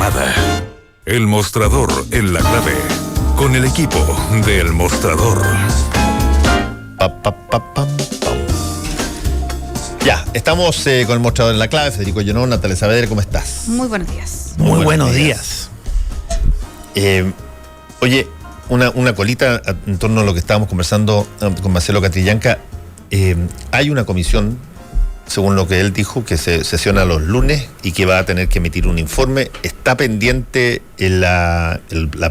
verdad. El Mostrador en la clave, con el equipo de El Mostrador. Ya, estamos con El Mostrador en la clave. Federico Llenón, Natalia Saavedra, ¿cómo estás? Muy buenos días. Muy buenos días. Oye, una colita en torno a lo que estábamos conversando con Marcelo Catrillanca. Hay una comisión, según lo que él dijo, que se sesiona los lunes y que va a tener que emitir un informe. Está pendiente la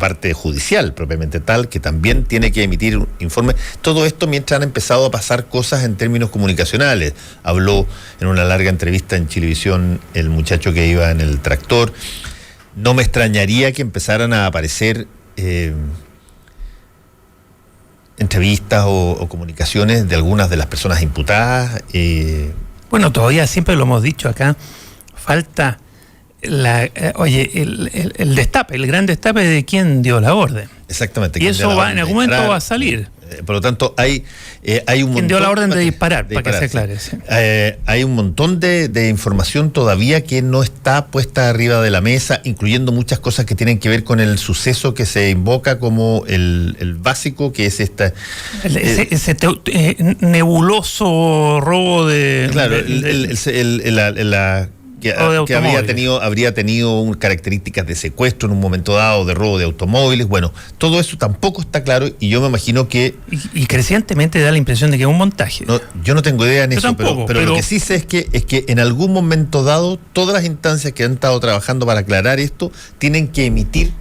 parte judicial, propiamente tal, que también tiene que emitir un informe. Todo esto mientras han empezado a pasar cosas en términos comunicacionales. Habló en una larga entrevista en Chilevisión el muchacho que iba en el tractor. No me extrañaría que empezaran a aparecer entrevistas o comunicaciones de algunas de las personas imputadas. Bueno, todavía siempre lo hemos dicho acá, falta el destape, el gran destape de quién dio la orden. Exactamente. Y eso va, en algún momento va a salir. Por lo tanto, hay un montón... ¿Quién dio la orden de disparar? Para que se aclare. Sí. Hay un montón de información todavía que no está puesta arriba de la mesa, incluyendo muchas cosas que tienen que ver con el suceso que se invoca como el básico, que es esta... Ese nebuloso robo de... Claro, que habría tenido características de secuestro en un momento dado, de robo de automóviles. Bueno, todo eso tampoco está claro y yo me imagino que... Y crecientemente da la impresión de que es un montaje. No, yo no tengo idea en yo eso, tampoco, pero lo que sí sé es que en algún momento dado, todas las instancias que han estado trabajando para aclarar esto tienen que emitir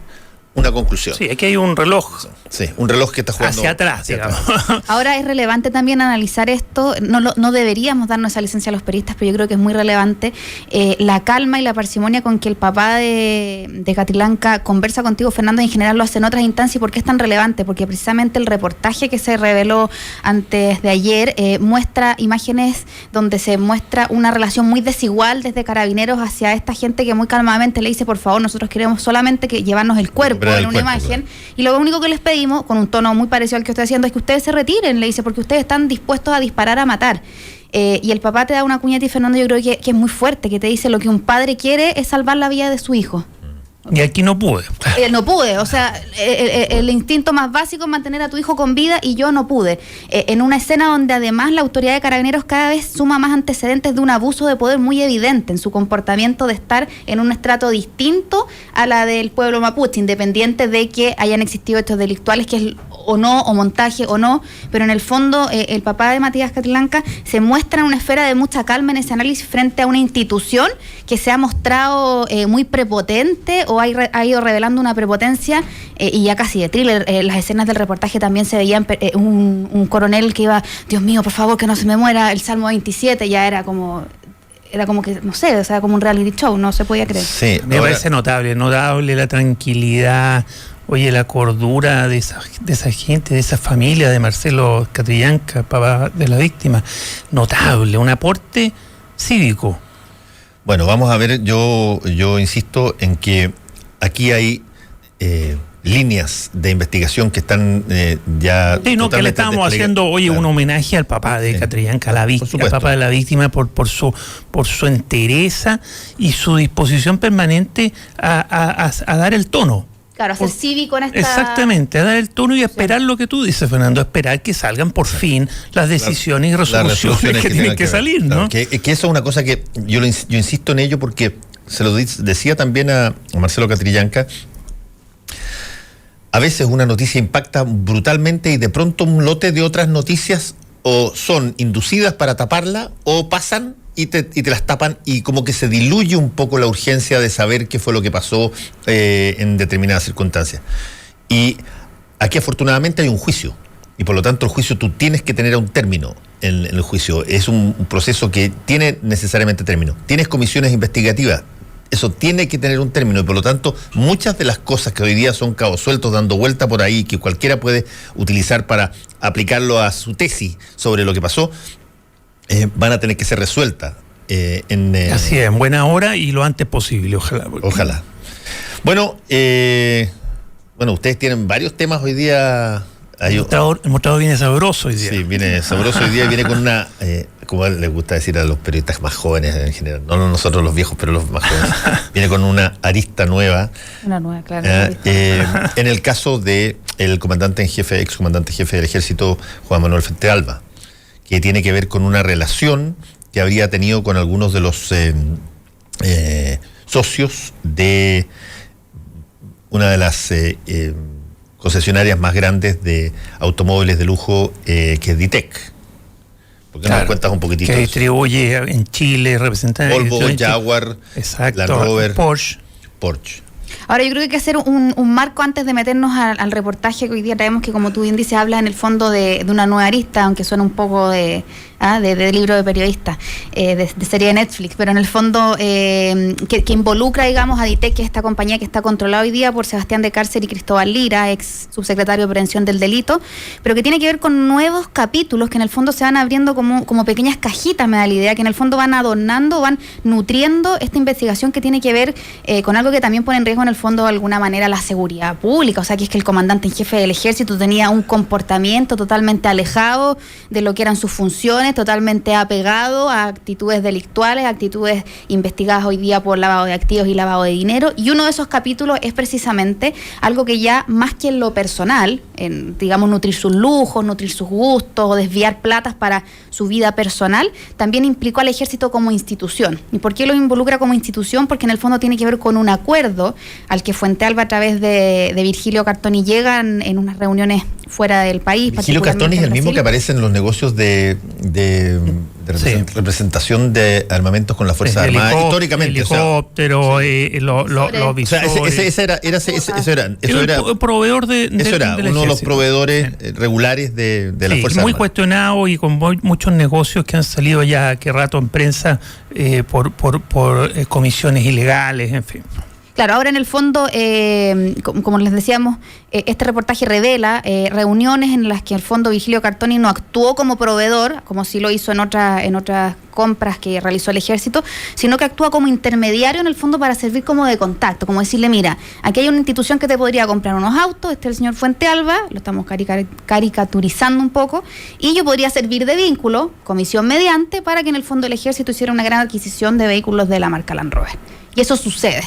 una conclusión. Sí, aquí hay un reloj. Sí, un reloj que está jugando hacia atrás, digamos. Ahora es relevante también analizar esto. No deberíamos darnos esa licencia a los periodistas, pero yo creo que es muy relevante la calma y la parsimonia con que el papá de Catrillanca conversa contigo, Fernando, y en general lo hace en otras instancias. ¿Y por qué es tan relevante? Porque precisamente el reportaje que se reveló antes de ayer muestra imágenes donde se muestra una relación muy desigual desde Carabineros hacia esta gente que muy calmadamente le dice: por favor, nosotros queremos solamente que llevarnos el cuerpo en una imagen, y lo único que les pedimos, con un tono muy parecido al que estoy haciendo, es que ustedes se retiren, le dice, porque ustedes están dispuestos a disparar, a matar. Y el papá te da una cuñeta, y Fernando, yo creo que es muy fuerte, que te dice: lo que un padre quiere es salvar la vida de su hijo. Y aquí no pude. No pude, o sea, el instinto más básico es mantener a tu hijo con vida, y yo no pude. En una escena donde además la autoridad de Carabineros cada vez suma más antecedentes de un abuso de poder muy evidente en su comportamiento de estar en un estrato distinto a la del pueblo mapuche, independiente de que hayan existido hechos delictuales, que es o no, o montaje o no, pero en el fondo el papá de Matías Catrillanca se muestra en una esfera de mucha calma en ese análisis frente a una institución que se ha mostrado muy prepotente, o ha ido revelando una prepotencia y ya casi de thriller. Las escenas del reportaje también se veían un coronel que iba: Dios mío, por favor, que no se me muera, el Salmo 27, ya era como que, no sé, o sea, como un reality show, no se podía creer. Sí, me parece notable la tranquilidad, oye, la cordura de esa gente, de esa familia de Marcelo Catrillanca, papá de la víctima. Notable, un aporte cívico. Bueno, vamos a ver, yo insisto en que aquí hay líneas de investigación que están ya... Sí, no, que le estamos haciendo, oye, claro, un homenaje al papá de Catrillanca, a la víctima, al papá de la víctima, por su entereza y su disposición permanente a dar el tono. Claro, a ser cívico en esta... Exactamente, a dar el tono y a esperar lo que tú dices, Fernando, a esperar que salgan por fin las decisiones y resoluciones que tienen que salir, ¿no? Claro, que eso es una cosa que yo insisto en ello, porque se lo decía también a Marcelo Catrillanca. A veces una noticia impacta brutalmente y de pronto un lote de otras noticias o son inducidas para taparla o pasan y te las tapan, y como que se diluye un poco la urgencia de saber qué fue lo que pasó en determinadas circunstancias. Y aquí afortunadamente hay un juicio, y por lo tanto el juicio tú tienes que tener un término en el juicio. Es un proceso que tiene necesariamente término. Tienes comisiones investigativas, eso tiene que tener un término, y por lo tanto muchas de las cosas que hoy día son cabos sueltos dando vuelta por ahí, que cualquiera puede utilizar para aplicarlo a su tesis sobre lo que pasó, van a tener que ser resueltas así es, en buena hora y lo antes posible, ojalá. Ojalá. Bueno, ustedes tienen varios temas hoy día. El mostrador viene sabroso hoy día. Sí, viene sabroso hoy día y viene con como les gusta decir a los periodistas más jóvenes en general, no nosotros los viejos, pero los más jóvenes, viene con una arista nueva. Una nueva, claro. En el caso de el ex comandante en jefe del ejército, Juan Manuel Fuentealba, que tiene que ver con una relación que habría tenido con algunos de los socios de una de las concesionarias más grandes de automóviles de lujo, que es Ditec. ¿Por qué no nos cuentas un poquitito? Que distribuye en Chile, representante Volvo, Jaguar, exacto, Land Rover, Porsche. Ahora yo creo que hay que hacer un marco antes de meternos al reportaje que hoy día traemos, que como tú bien dices, habla en el fondo de una nueva arista, aunque suena un poco de libro de periodista, de serie de Netflix, pero en el fondo que involucra, digamos, a Ditec, que es esta compañía que está controlada hoy día por Sebastián de Cárcer y Cristóbal Lira, ex subsecretario de Prevención del Delito, pero que tiene que ver con nuevos capítulos que en el fondo se van abriendo como pequeñas cajitas, me da la idea, que en el fondo van adornando, van nutriendo esta investigación que tiene que ver con algo que también pone en riesgo en el fondo de alguna manera la seguridad pública. O sea, que es que el comandante en jefe del ejército tenía un comportamiento totalmente alejado de lo que eran sus funciones, totalmente apegado a actitudes delictuales, actitudes investigadas hoy día por lavado de activos y lavado de dinero, y uno de esos capítulos es precisamente algo que ya más que en lo personal, en, digamos, nutrir sus lujos, nutrir sus gustos o desviar platas para su vida personal, también implicó al ejército como institución. ¿Y por qué lo involucra como institución? Porque en el fondo tiene que ver con un acuerdo al que Fuentealba, a través de Virgilio Cartoni, llegan en unas reuniones fuera del país. Virgilio Cartoni es el mismo que aparece en los negocios de representación de armamentos con las Fuerzas Armadas históricamente. Helicóptero, los visores. O sea, ese era el proveedor eso era uno de los proveedores regulares de las Fuerzas Armadas. Muy cuestionado y con muchos negocios que han salido ya que rato en prensa por comisiones ilegales, en fin. Claro, ahora en el fondo, como les decíamos, este reportaje revela reuniones en las que en el fondo Virgilio Cartoni no actuó como proveedor, como sí lo hizo en otras compras que realizó el ejército, sino que actúa como intermediario en el fondo para servir como de contacto, como decirle, mira, aquí hay una institución que te podría comprar unos autos, este es el señor Fuentealba, lo estamos caricaturizando un poco, y yo podría servir de vínculo, comisión mediante, para que en el fondo el ejército hiciera una gran adquisición de vehículos de la marca Land Rover. Y eso sucede.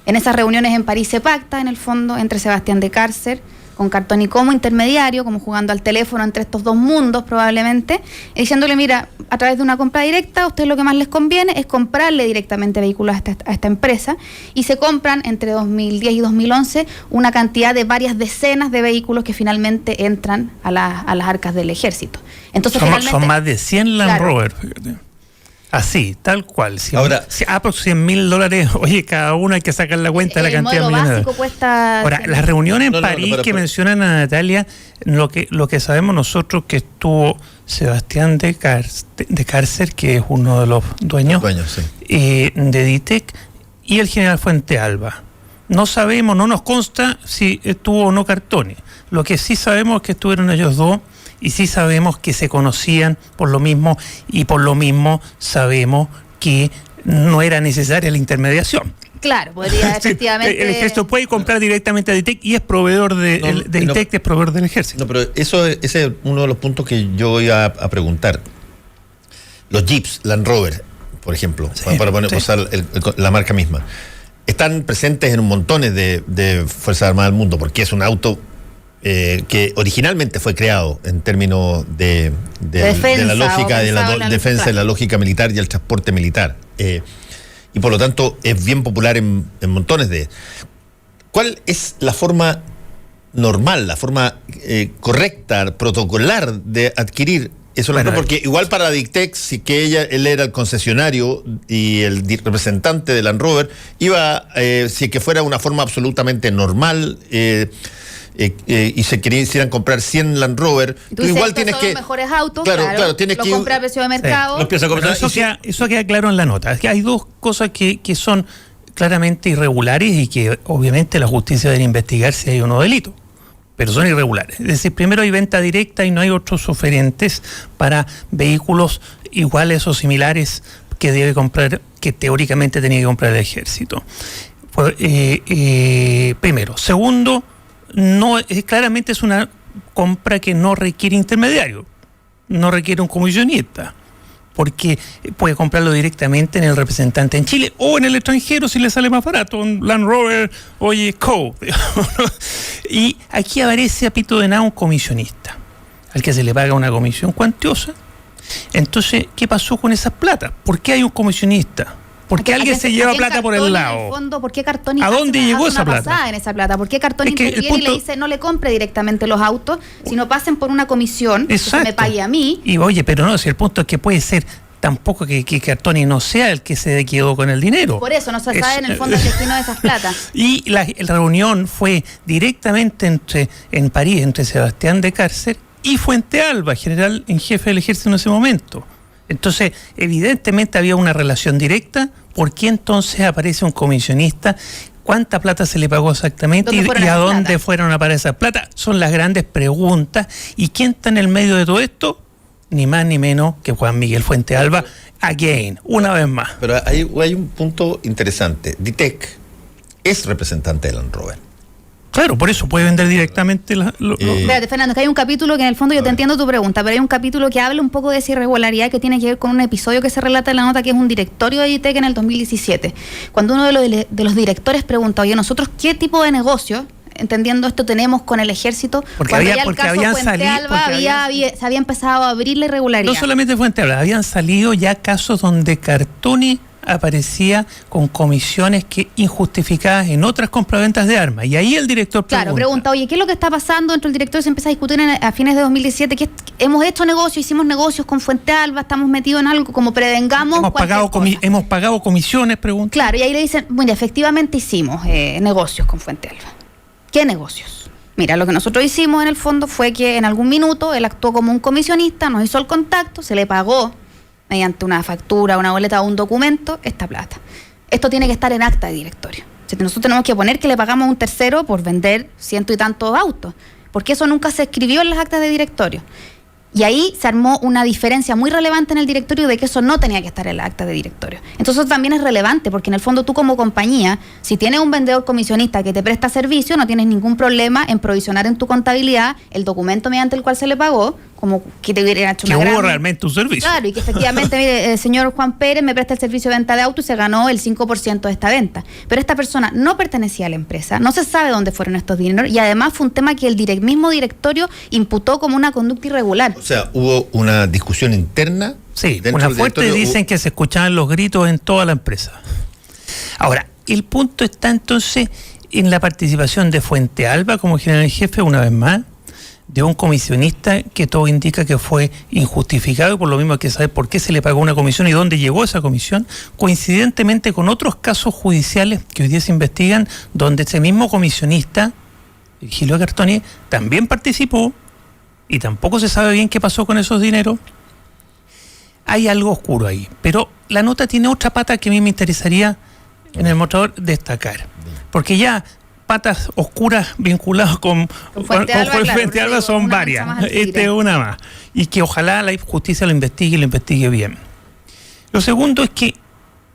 En esas reuniones en París se pacta, en el fondo, entre Sebastián de Cárcer, con Cartoni como intermediario, como jugando al teléfono entre estos dos mundos probablemente, diciéndole, mira, a través de una compra directa, a ustedes lo que más les conviene es comprarle directamente vehículos a esta empresa, y se compran entre 2010 y 2011 una cantidad de varias decenas de vehículos que finalmente entran a las arcas del ejército. Entonces, son más de 100 Land Rover, fíjate. Así, tal cual. Ahora, $100,000, oye, cada uno hay que sacar la cuenta de la cantidad de millones. Cuesta. Ahora, las reuniones en París que mencionan a Natalia, lo que sabemos nosotros que estuvo Sebastián de Cárcer, que es uno de los dueños sí, de Ditec, y el general Fuentealba. No sabemos, no nos consta si estuvo o no Cartoni. Lo que sí sabemos es que estuvieron ellos dos. Y sí sabemos que se conocían por lo mismo, y por lo mismo sabemos que no era necesaria la intermediación. Claro, podría efectivamente. El ejército puede comprar directamente a Ditec y es proveedor de Ditec, es proveedor del ejército. No, pero ese es uno de los puntos que yo iba a preguntar. Los Jeeps Land Rover, por ejemplo, para usar la marca misma, están presentes en montones de Fuerzas Armadas del mundo, porque es un auto que originalmente fue creado en términos de la lógica de la defensa, de la lógica militar y el transporte militar. Y por lo tanto es bien popular en montones de... ¿Cuál es la forma normal, la forma correcta, protocolar de adquirir eso? Porque igual para Ditec, si que él era el concesionario y el representante de Land Rover, iba, si que fuera una forma absolutamente normal, y se quisieran comprar 100 Land Rover, tú igual tienes que... los mejores autos, claro, tienes lo que comprar a precio de mercado. Eso queda claro en la nota. Es que hay dos cosas que son claramente irregulares y que obviamente la justicia debe investigar si hay o no delito, pero son irregulares. Es decir, primero hay venta directa y no hay otros oferentes para vehículos iguales o similares que debe comprar, que teóricamente tenía que comprar el ejército. Primero. Segundo, claramente es una compra que no requiere intermediario, no requiere un comisionista. porque puede comprarlo directamente en el representante en Chile o en el extranjero si le sale más barato, un Land Rover, oye, Co. Y aquí aparece a pito de nada un comisionista, al que se le paga una comisión cuantiosa. Entonces, ¿qué pasó con esas plata? ¿Por qué hay un comisionista? ¿Por qué alguien se lleva plata por el lado? En el fondo, ¿por qué Cartoni ¿A dónde llegó esa plata? En esa plata? ¿Por qué Cartoni interviene y le dice no le compre directamente los autos, sino pasen por una comisión que se me pague a mí? Y oye, pero no, si el punto es que puede ser tampoco que Cartoni no sea el que se quedó con el dinero. Por eso no se sabe en el fondo el destino de esas platas. Y la reunión fue directamente en París, entre Sebastián de Cárcer y Fuente Alba, general en jefe del ejército en ese momento. Entonces, evidentemente había una relación directa. ¿Por qué entonces aparece un comisionista? ¿Cuánta plata se le pagó exactamente? ¿Y a dónde fueron a parar esas plata? Son las grandes preguntas. ¿Y quién está en el medio de todo esto? Ni más ni menos que Juan Miguel Fuente Alba, again, una vez más. Pero hay un punto interesante. DITEC es representante de Land Rover. Claro, por eso puede vender directamente Espérate, Fernando, que hay un capítulo que en el fondo yo te entiendo tu pregunta, pero hay un capítulo que habla un poco de esa irregularidad que tiene que ver con un episodio que se relata en la nota, que es un directorio de DITEC en el 2017. Cuando uno de los directores pregunta, oye, ¿nosotros qué tipo de negocio, entendiendo esto, tenemos con el ejército? Porque se había empezado a abrir la irregularidad. No solamente Fuente Alba, habían salido ya casos donde Cartoni aparecía con comisiones injustificadas en otras compraventas de armas. Y ahí el director pregunta, oye, ¿qué es lo que está pasando? Dentro del directorio se empieza a discutir a fines de 2017 que hemos hecho negocios, hicimos negocios con Fuente Alba, estamos metidos en algo, como prevengamos. Hemos pagado comisiones, pregunta. Claro, y ahí le dicen, bueno, efectivamente hicimos negocios con Fuente Alba. ¿Qué negocios? Mira, lo que nosotros hicimos en el fondo fue que en algún minuto él actuó como un comisionista, nos hizo el contacto, se le pagó mediante una factura, una boleta o un documento, esta plata. Esto tiene que estar en acta de directorio. Nosotros tenemos que poner que le pagamos a un tercero por vender 100 y tantos autos, porque eso nunca se escribió en las actas de directorio. Y ahí se armó una diferencia muy relevante en el directorio de que eso no tenía que estar en la acta de directorio. Entonces eso también es relevante, porque en el fondo tú como compañía, si tienes un vendedor comisionista que te presta servicio, no tienes ningún problema en provisionar en tu contabilidad el documento mediante el cual se le pagó, como que te hubiera hecho una que hubo realmente un servicio. Claro, y que efectivamente, mire, el señor Juan Pérez me presta el servicio de venta de auto y se ganó el 5% de esta venta. Pero esta persona no pertenecía a la empresa, no se sabe dónde fueron estos dineros, y además fue un tema que el mismo directorio imputó como una conducta irregular. O sea, hubo una discusión interna. Sí, una fuerte, dicen que se escuchaban los gritos en toda la empresa. Ahora, el punto está entonces en la participación de Fuente Alba como general jefe, una vez más, de un comisionista que todo indica que fue injustificado, y por lo mismo hay que saber por qué se le pagó una comisión y dónde llegó esa comisión, coincidentemente con otros casos judiciales que hoy día se investigan, donde ese mismo comisionista, Virgilio Cartoni, también participó y tampoco se sabe bien qué pasó con esos dineros. Hay algo oscuro ahí, pero la nota tiene otra pata que a mí me interesaría en el mostrador destacar, porque ya patas oscuras vinculadas con Fuente Alba son varias. Esta es una más. Y que ojalá la justicia lo investigue y lo investigue bien. Lo segundo es que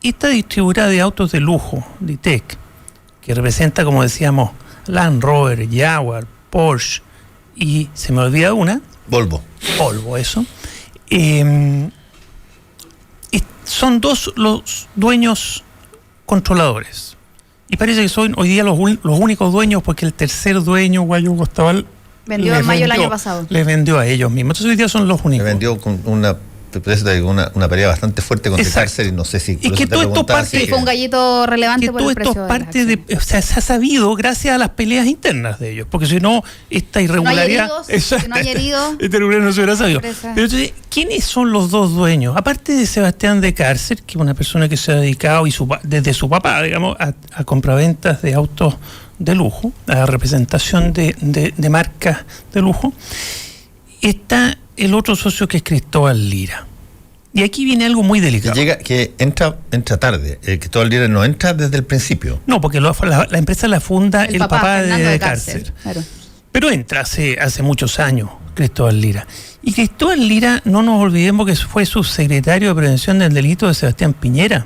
esta distribuidora de autos de lujo, DITEC, que representa, como decíamos, Land Rover, Jaguar, Porsche y se me olvida una. Volvo, eso. Son dos los dueños controladores. Y parece que son hoy día los únicos dueños, porque el tercer dueño, Guayo Costabal, vendió en mayo del año pasado. Les vendió a ellos mismos. Entonces hoy día son los únicos. Le vendió con una pelea bastante fuerte contra Cárcer, y no sé si... Y que todo esto parte... fue un gallito relevante por el precio. Todo esto parte de... O sea, se ha sabido gracias a las peleas internas de ellos, porque si no, esta irregularidad... No hay heridos. Esta irregularidad no se hubiera sabido. Pero entonces, ¿quiénes son los dos dueños? Aparte de Sebastián de Cárcer, que es una persona que se ha dedicado, desde su papá, digamos, a compraventas de autos de lujo, a la representación de marcas de lujo, está el otro socio, que es Cristóbal Lira. Y aquí viene algo muy delicado. Que entra tarde. Cristóbal Lira no entra desde el principio. No, porque la empresa la funda el papá de Cárcer. Claro. Pero entra hace muchos años Cristóbal Lira. Y Cristóbal Lira, no nos olvidemos que fue subsecretario de Prevención del Delito de Sebastián Piñera.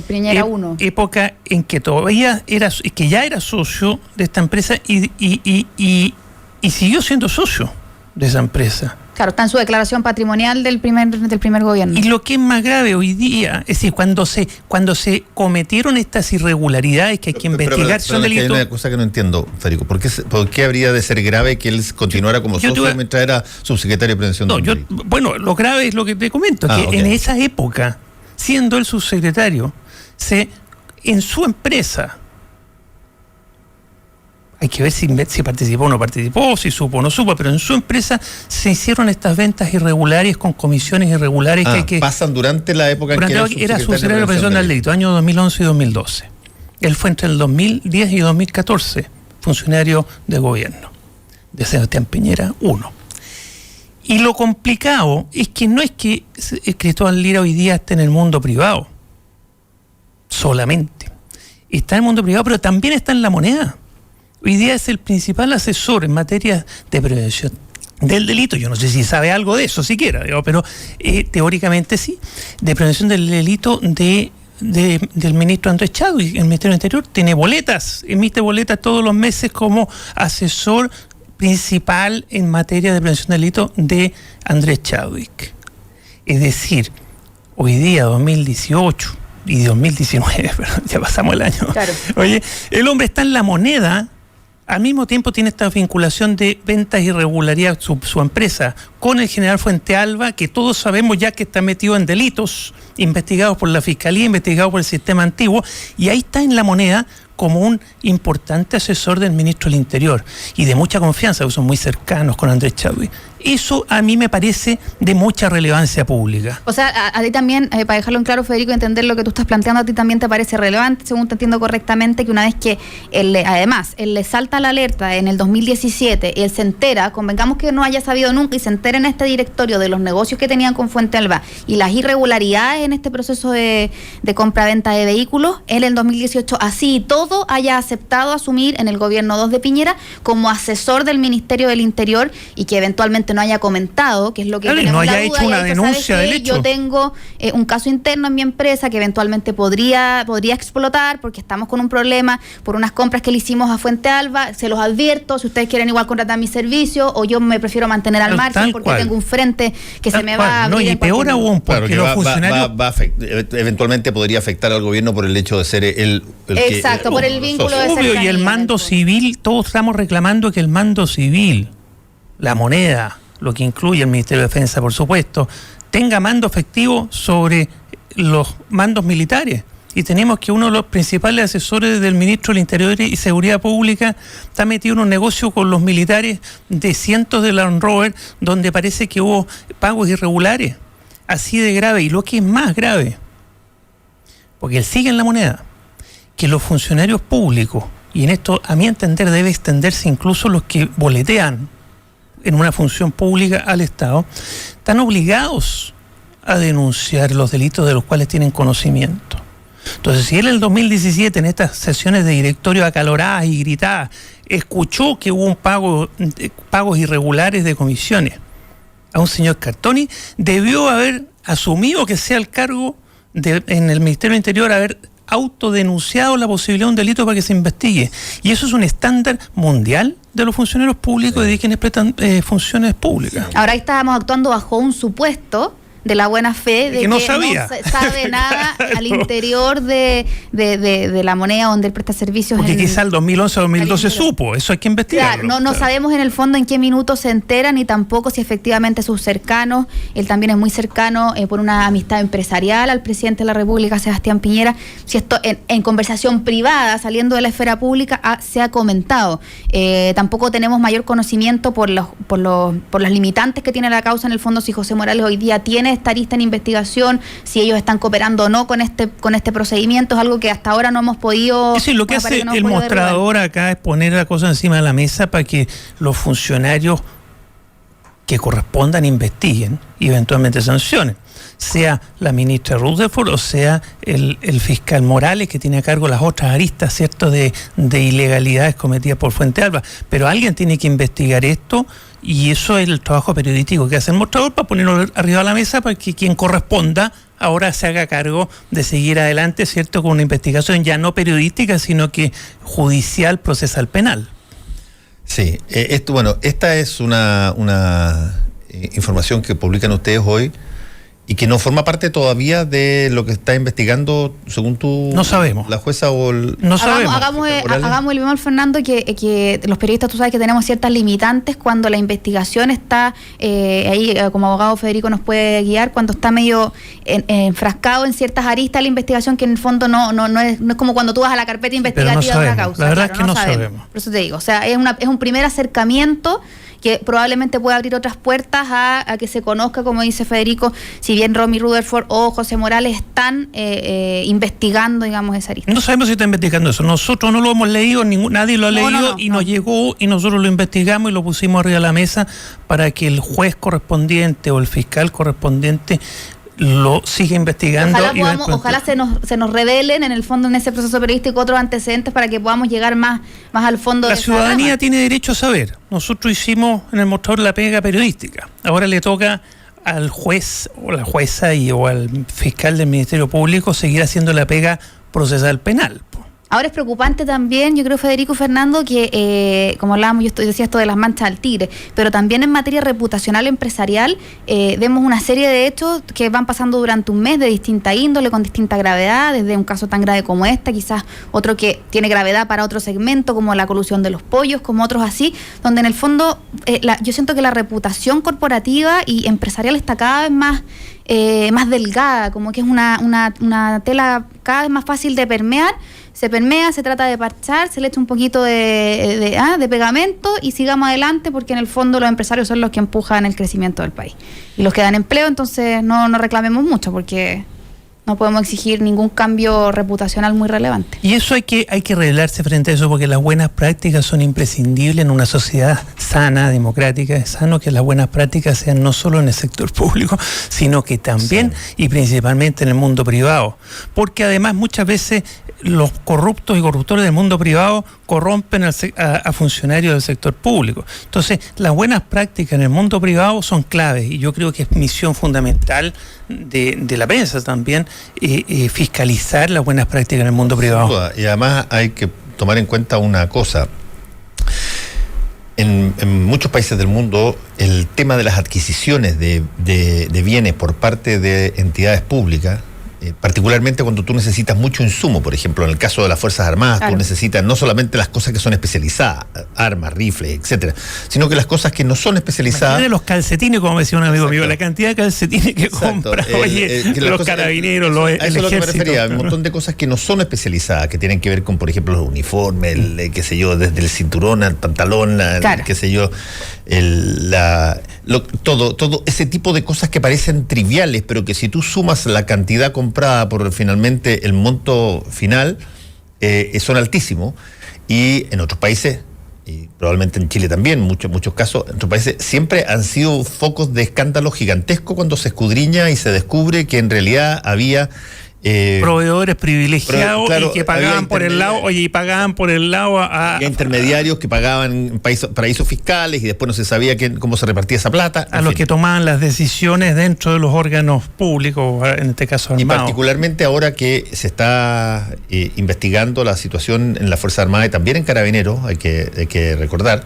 Piñera 1. Época en que todavía ya era socio de esta empresa y siguió siendo socio de esa empresa. Claro, está en su declaración patrimonial del primer gobierno. Y lo que es más grave hoy día, es decir, cuando se cometieron estas irregularidades que hay que investigar, son delitos. Hay una cosa que no entiendo, Federico. ¿Por qué habría de ser grave que él continuara como socio mientras era subsecretario de Prevención del Delito? Bueno, lo grave es lo que te comento, que en esa época, siendo el subsecretario, en su empresa, hay que ver si participó o no participó, si supo o no supo, pero en su empresa se hicieron estas ventas irregulares con comisiones irregulares pasan durante la época en que era subsecretario de Prevención del Delito, años 2011 y 2012. Él fue entre el 2010 y 2014 funcionario de gobierno de Sebastián Piñera 1. Y lo complicado es que no es que Cristóbal Lira hoy día esté en el mundo privado solamente. Está en el mundo privado, pero también está en la moneda. Hoy día es el principal asesor en materia de prevención del delito. Yo no sé si sabe algo de eso siquiera, pero teóricamente sí. De prevención del delito del ministro Andrés Chadwick, el Ministerio del Interior. Tiene boletas, emite boletas todos los meses como asesor principal en materia de prevención del delito de Andrés Chadwick. Es decir, hoy día, 2018 y 2019, perdón, ya pasamos el año. Claro. Oye, el hombre está en la moneda. Al mismo tiempo tiene esta vinculación de ventas irregularidades su empresa con el general Fuentealba, que todos sabemos ya que está metido en delitos investigados por la Fiscalía, investigados por el sistema antiguo, y ahí está en la moneda como un importante asesor del ministro del Interior y de mucha confianza, que son muy cercanos con Andrés Chadwick. Eso a mí me parece de mucha relevancia pública. O sea, a ti también, para dejarlo en claro, Federico, entender lo que tú estás planteando, a ti también te parece relevante, según te entiendo correctamente, que una vez que él le salta la alerta en el 2017 y él se entera, convengamos que no haya sabido nunca, y se entera en este directorio de los negocios que tenían con Fuentealba y las irregularidades en este proceso de compra-venta de vehículos, él en 2018, así y todo, haya aceptado asumir en el gobierno 2 de Piñera como asesor del Ministerio del Interior, y que eventualmente no haya comentado, que es lo que no haya hecho una denuncia del hecho. Yo tengo un caso interno en mi empresa que eventualmente podría explotar porque estamos con un problema por unas compras que le hicimos a Fuentealba. Se los advierto, si ustedes quieren igual contratar mi servicio, o yo me prefiero mantener al margen porque tengo un frente que se me va a abrir. No, y peor aún, porque los funcionarios... eventualmente podría afectar al gobierno por el hecho de ser el exacto, por el vínculo de cercanía. Obvio, y el mando civil, todos estamos reclamando que el mando civil, la moneda, lo que incluye el Ministerio de Defensa, por supuesto, tenga mando efectivo sobre los mandos militares. Y tenemos que uno de los principales asesores del ministro del Interior y Seguridad Pública está metido en un negocio con los militares de cientos de Land Rover, donde parece que hubo pagos irregulares. Así de grave. Y lo que es más grave, porque él sigue en la moneda, que los funcionarios públicos, y en esto a mi entender debe extenderse incluso los que boletean en una función pública al Estado, están obligados a denunciar los delitos de los cuales tienen conocimiento. Entonces, si él en el 2017, en estas sesiones de directorio acaloradas y gritadas, escuchó que hubo pagos irregulares de comisiones a un señor Cartoni, debió haber asumido que sea el cargo en el Ministerio del Interior, haber autodenunciado la posibilidad de un delito para que se investigue. Y eso es un estándar mundial de los funcionarios públicos y de quienes prestan funciones públicas. Ahora estábamos actuando bajo un supuesto de la buena fe de que no sabe nada al interior de la moneda donde él presta servicios. Porque quizá el 2011 o 2012 supo, eso hay que investigarlo. Claro, no sabemos en el fondo en qué minuto se entera, ni tampoco si efectivamente sus cercanos, él también es muy cercano por una amistad empresarial al presidente de la República, Sebastián Piñera, si esto en conversación privada, saliendo de la esfera pública, se ha comentado. Tampoco tenemos mayor conocimiento por las limitantes que tiene la causa, en el fondo, si José Morales hoy día tiene esta arista en investigación, si ellos están cooperando o no con este procedimiento, es algo que hasta ahora no hemos podido... Sí, lo que hace el mostrador acá es poner la cosa encima de la mesa para que los funcionarios que correspondan investiguen y eventualmente sancionen, sea la ministra Rutherford o sea el fiscal Morales, que tiene a cargo las otras aristas, ¿cierto?, de ilegalidades cometidas por Fuentealba. Pero alguien tiene que investigar esto, y eso es el trabajo periodístico que hace el mostrador, para ponerlo arriba de la mesa para que quien corresponda ahora se haga cargo de seguir adelante, ¿cierto?, con una investigación ya no periodística, sino que judicial, procesal, penal. Sí, esta es una información que publican ustedes hoy y que no forma parte todavía de lo que está investigando, según tú. No sabemos. La jueza o el. No sabemos. Hagamos el bemol, Fernando, que los periodistas, tú sabes que tenemos ciertas limitantes cuando la investigación está, ahí como abogado Federico nos puede guiar, cuando está medio enfrascado en ciertas aristas de la investigación, que en el fondo no es como cuando tú vas a la carpeta investigativa de una causa. La verdad es que no sabemos. Por eso te digo, o sea, es un primer acercamiento que probablemente pueda abrir otras puertas a que se conozca, como dice Federico, si bien Romy Rutherford o José Morales están investigando, digamos, esa arista. No sabemos si está investigando eso. Nosotros no lo hemos leído, nadie lo ha leído, nos llegó y nosotros lo investigamos y lo pusimos arriba de la mesa para que el juez correspondiente o el fiscal correspondiente lo sigue investigando. Ojalá se nos revelen en el fondo en ese proceso periodístico otros antecedentes para que podamos llegar más al fondo de la ciudadanía. Drama. Tiene derecho a saber. Nosotros hicimos en el mostrador la pega periodística. Ahora le toca al juez o la jueza o al fiscal del Ministerio Público seguir haciendo la pega procesal penal. Ahora es preocupante también, yo creo, Federico, Fernando, que como hablábamos, yo decía esto de las manchas al tigre, pero también en materia reputacional empresarial vemos una serie de hechos que van pasando durante un mes de distinta índole, con distinta gravedad, desde un caso tan grave como este, quizás otro que tiene gravedad para otro segmento, como la colusión de los pollos, como otros así, donde en el fondo yo siento que la reputación corporativa y empresarial está cada vez más delgada, como que es una tela cada vez más fácil de permear. Se permea, se trata de parchar, se le echa un poquito de pegamento y sigamos adelante, porque en el fondo los empresarios son los que empujan el crecimiento del país y los que dan empleo. Entonces no reclamemos mucho, porque no podemos exigir ningún cambio reputacional muy relevante. Y eso hay que rebelarse frente a eso, porque las buenas prácticas son imprescindibles en una sociedad sana, democrática. Es sano que las buenas prácticas sean no solo en el sector público, sino que también y principalmente en el mundo privado. Porque además muchas veces los corruptos y corruptores del mundo privado corrompen a funcionarios del sector público. Entonces, las buenas prácticas en el mundo privado son claves, y yo creo que es misión fundamental de la prensa también fiscalizar las buenas prácticas en el mundo privado. Y además hay que tomar en cuenta una cosa. En muchos países del mundo, el tema de las adquisiciones de bienes por parte de entidades públicas, particularmente cuando tú necesitas mucho insumo, por ejemplo, en el caso de las Fuerzas Armadas, claro, tú necesitas no solamente las cosas que son especializadas, armas, rifles, etcétera, sino que las cosas que no son especializadas. Imagínate los calcetines, como decía un amigo mío, la cantidad de calcetines que compra, los carabineros, los ejércitos. Eso es lo que me refería, un montón de cosas que no son especializadas, que tienen que ver con, por ejemplo, los uniformes, qué sé yo, desde el cinturón al pantalón, claro, qué sé yo, todo ese tipo de cosas que parecen triviales, pero que si tú sumas la cantidad comprada por finalmente el monto final, son altísimos. Y en otros países, y probablemente en Chile también, muchos casos, en otros países siempre han sido focos de escándalo gigantesco cuando se escudriña y se descubre que en realidad había proveedores privilegiados, claro, y que pagaban por el lado, a intermediarios que pagaban en paraísos fiscales, y después no se sabía cómo se repartía esa plata. A los que tomaban las decisiones dentro de los órganos públicos, en este caso armados. Y particularmente ahora que se está investigando la situación en la Fuerza Armada y también en Carabineros, hay que recordar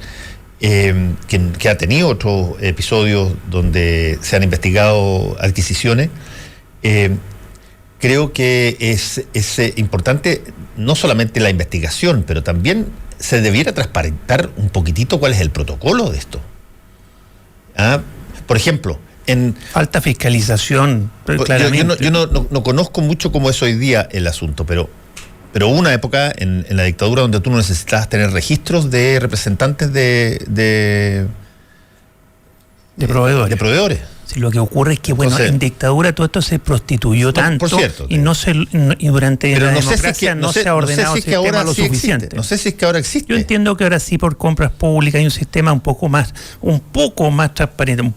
que ha tenido otros episodios donde se han investigado adquisiciones. Creo que es importante no solamente la investigación, pero también se debiera transparentar un poquitito cuál es el protocolo de esto. Por ejemplo, falta fiscalización, claramente. Yo no conozco mucho cómo es hoy día el asunto, pero hubo una época en la dictadura donde tú no necesitabas tener registros de representantes de proveedores. De proveedores. Sí, lo que ocurre es que, entonces, en dictadura todo esto se prostituyó tanto, por cierto, y durante la democracia no se ha ordenado el sistema lo suficiente. No sé si es que ahora existe. Yo entiendo que ahora sí, por compras públicas hay un sistema un poco más transparente,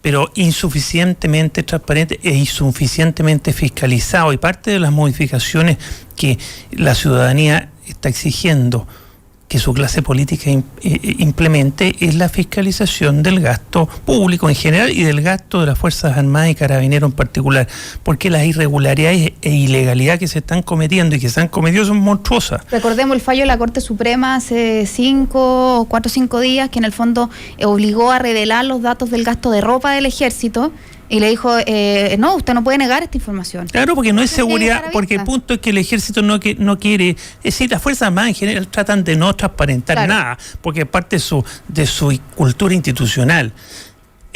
pero insuficientemente transparente e insuficientemente fiscalizado, y parte de las modificaciones que la ciudadanía está exigiendo que su clase política implemente es la fiscalización del gasto público en general y del gasto de las Fuerzas Armadas y Carabineros en particular, porque las irregularidades e ilegalidades que se están cometiendo y que se han cometido son monstruosas. Recordemos el fallo de la Corte Suprema hace 4 o 5 días, que en el fondo obligó a revelar los datos del gasto de ropa del ejército. Y le dijo, no, usted no puede negar esta información. Claro, porque no es seguridad, porque el punto es que el ejército no quiere, es decir, las Fuerzas Armadas en general tratan de no transparentar nada, porque es parte de su cultura institucional.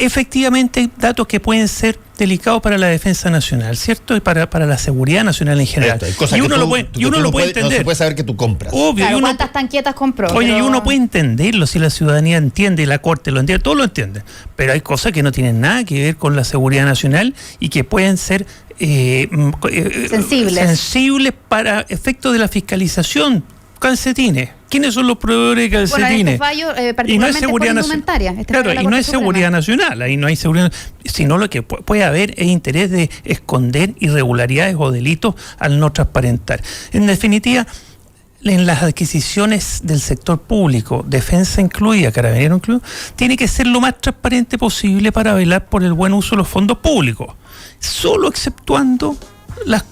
Efectivamente hay datos que pueden ser delicados para la defensa nacional, ¿cierto? Y para la seguridad nacional en general. Y uno lo puede entender. No se puede saber que tú compras. Obvio. Claro, ¿cuántas tanquetas compró? Oye, y uno puede entenderlo si la ciudadanía entiende, y la Corte lo entiende, todos lo entienden. Pero hay cosas que no tienen nada que ver con la seguridad nacional y que pueden ser sensibles para efectos de la fiscalización. Calcetines. ¿Quiénes son los proveedores de calcetines? Bueno, este fallo, y no es seguridad nacional. Claro, y no es seguridad nacional, ahí no hay seguridad, sino lo que puede haber es interés de esconder irregularidades o delitos al no transparentar. En definitiva, en las adquisiciones del sector público, defensa incluida, carabinero incluido, tiene que ser lo más transparente posible para velar por el buen uso de los fondos públicos, solo exceptuando las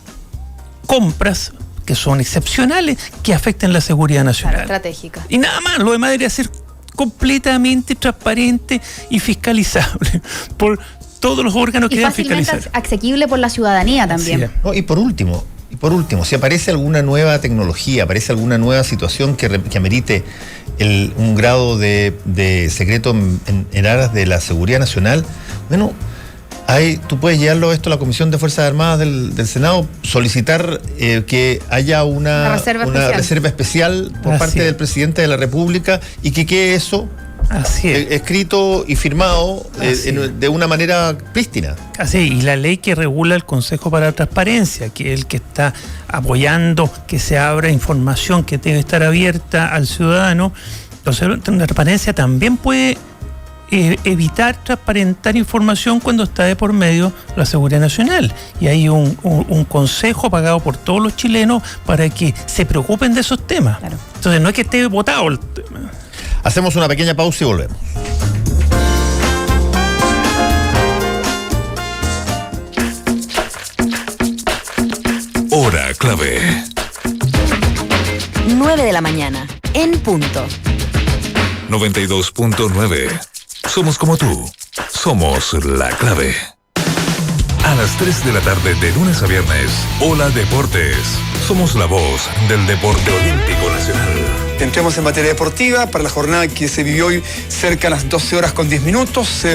compras que son excepcionales, que afecten la seguridad nacional. Claro, estratégica. Y nada más, lo demás debería ser completamente transparente y fiscalizable por todos los órganos que deben fiscalizar. Y fácilmente asequible por la ciudadanía también. No, y por último, si aparece alguna nueva tecnología, aparece alguna nueva situación que amerite un grado de secreto en aras de la seguridad nacional, bueno, tú puedes llevarlo esto a la Comisión de Fuerzas Armadas del Senado, solicitar que haya una reserva especial por parte del presidente de la República y que quede eso escrito y firmado de una manera prístina. Así, y la ley que regula el Consejo para la Transparencia, que es el que está apoyando que se abra información que debe estar abierta al ciudadano. Entonces, la transparencia también puede evitar transparentar información cuando está de por medio la seguridad nacional, y hay un consejo pagado por todos los chilenos para que se preocupen de esos temas. Claro. Entonces no es que esté votado el tema. Hacemos una pequeña pausa y volvemos. Hora clave. 9 de la mañana, en punto. 92.9. Somos como tú. Somos la clave. A las 3 de la tarde de lunes a viernes, Hola Deportes. Somos la voz del deporte olímpico nacional. Entremos en materia deportiva para la jornada que se vivió hoy cerca de las 12 horas con 10 minutos.